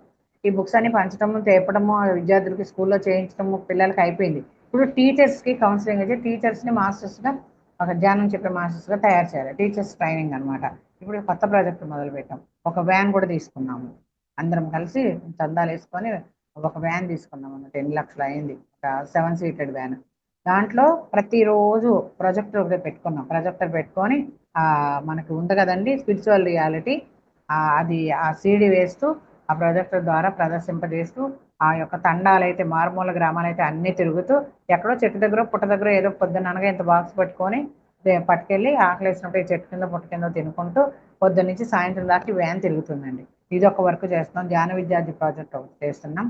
Speaker 2: ఈ బుక్స్ అన్ని పంచడము, తేపడము, విద్యార్థులకి స్కూల్లో చేయించడము పిల్లలకి అయిపోయింది. ఇప్పుడు టీచర్స్కి కౌన్సిలింగ్ అయితే టీచర్స్ని మాస్టర్స్గా ఒక ధ్యానం చెప్పే మాస్టర్స్గా తయారు చేయాలి. టీచర్స్ ట్రైనింగ్ అనమాట. ఇప్పుడు కొత్త ప్రాజెక్ట్ మొదలుపెట్టాం. ఒక వ్యాన్ కూడా తీసుకున్నాము. అందరం కలిసి చందాలు వేసుకొని ఒక వ్యాన్ తీసుకున్నాం అన్నమాట. 10 లక్షలు అయింది. ఒక 7 సీటెడ్ వ్యాన్. దాంట్లో ప్రతిరోజు ప్రొజెక్టర్ ఒకటి పెట్టుకున్నాం. ప్రొజెక్టర్ పెట్టుకొని మనకి ఉంది కదండి స్పిరిచువల్ రియాలిటీ, అది ఆ సీడీ వేస్తూ ఆ ప్రొజెక్టర్ ద్వారా ప్రదర్శింపజేస్తూ ఆ యొక్క తండాలైతే మారుమూల గ్రామాలైతే అన్నీ తిరుగుతూ ఎక్కడో చెట్టు దగ్గర పుట్ట దగ్గర ఏదో పొద్దున్న అనగా ఇంత బాక్స్ పట్టుకొని పట్టుకెళ్ళి ఆకలేసినప్పుడు ఈ చెట్టు కింద పుట్ట కింద తినుకుంటూ పొద్దున్న నుంచి సాయంత్రం దాకా వ్యాన్ తిరుగుతుందండి. ఇది ఒక వర్క్ చేస్తున్నాం. ధ్యాన విద్యార్థి ప్రాజెక్ట్ ఒకటి చేస్తున్నాం.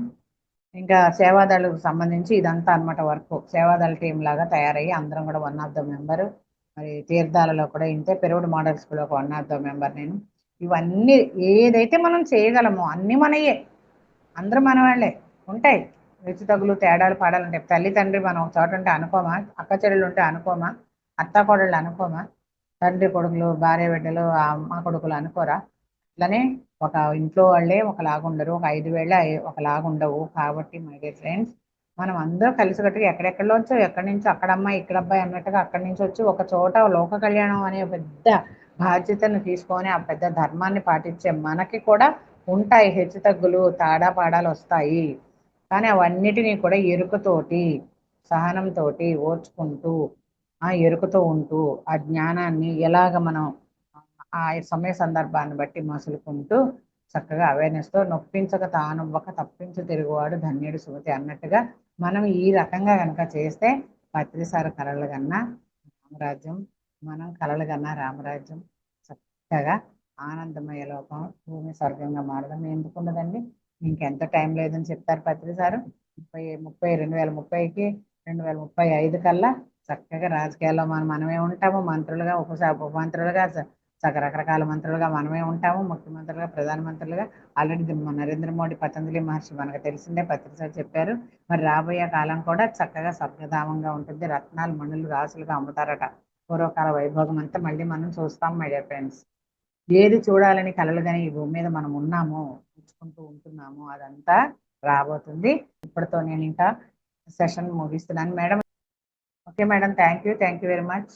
Speaker 2: ఇంకా సేవాదళకు సంబంధించి ఇదంతా అనమాట వర్క్. సేవాదళ టీం లాగా తయారయ్యి అందరం కూడా 1 ఆఫ్ ద మెంబరు. మరి తీర్థాలలో కూడా ఇంతే పెరుగుడు మోడల్ స్కూల్ ఒక 1 ఆఫ్ ద మెంబర్ నేను. ఇవన్నీ ఏదైతే మనం చేయగలమో అన్నీ మనయే, అందరూ మన వాళ్ళే. ఉంటాయి రుచి తగులు తేడాలు పాడాలు ఉంటాయి. తల్లి తండ్రి మనం ఒక చోట ఉంటే అనుకోమా, అక్క చెల్లెలు ఉంటే అనుకోమా, అత్త కోడళ్ళు అనుకోమా, తండ్రి కొడుకులు భార్య బిడ్డలు అమ్మ కొడుకులు అనుకోరా? అట్లనే ఒక ఇంట్లో వాళ్ళే ఒకలాగుండరు, ఒక 5 వేళ్ళే ఒకలాగుండవు. కాబట్టి మై డియర్ ఫ్రెండ్స్, మనం అందరూ కలిసికట్టుగా ఎక్కడెక్కడోంచో ఎక్కడి నుంచో అక్కడ అమ్మాయి ఇక్కడ అబ్బాయి అన్నట్టుగా అక్కడి నుంచి వచ్చి ఒక చోట లోక కళ్యాణం అనే పెద్ద బాధ్యతను తీసుకొని ఆ పెద్ద ధర్మాన్ని పాటించే మనకి కూడా ఉంటాయి హెచ్చుతగ్గులు, పాడాలు వస్తాయి. కానీ అవన్నిటినీ కూడా ఎరుకతోటి, సహనంతోటి ఓర్చుకుంటూ, ఎరుకతో ఉంటూ ఆ జ్ఞానాన్ని ఎలాగ మనం ఆ సమయ సందర్భాన్ని బట్టి మసులుకుంటూ చక్కగా అవేర్నెస్తో నొప్పించక తానవ్వక తప్పించు తిరుగువాడు ధన్యుడు సుమతి అన్నట్టుగా మనం ఈ రకంగా కనుక చేస్తే పత్రిసారి కలలు కన్నా రామరాజ్యం, మనం కలలు కన్నా రామరాజ్యం చక్కగా ఆనందమయ లోకం భూమి స్వర్గంగా మారడం ఎందుకున్నదండి. ఇంకెంత టైం లేదని చెప్తారు పత్రిసారు. 2030కి 2035 కల్లా చక్కగా రాజకీయాల్లో మనమే ఉంటాము. మంత్రులుగా ఉప మంత్రులుగా రకరకాల మంత్రులుగా మనమే ఉంటాము. ముఖ్యమంత్రులుగా ప్రధానమంత్రులుగా ఆల్రెడీ నరేంద్ర మోడీ పతంజలి మహర్షి మనకు తెలిసిందే పత్రిసారి చెప్పారు. మరి రాబోయే కాలం కూడా చక్కగా స్వర్గధామంగా ఉంటుంది. రత్నాలు మణులు రాసులుగా అమ్ముతారట. పూర్వకాల వైభోగం అంతా మళ్ళీ మనం చూస్తాం మై డియర్ ఫ్రెండ్స్. ఏది చూడాలని కలలు కానీ ఈ భూమి మీద మనం ఉన్నాము ఉంచుకుంటూ ఉంటున్నాము అదంతా రాబోతుంది. ఇప్పటితో నేను ఇంకా సెషన్ ముగిస్తున్నాను madam. Okay madam, thank you very much.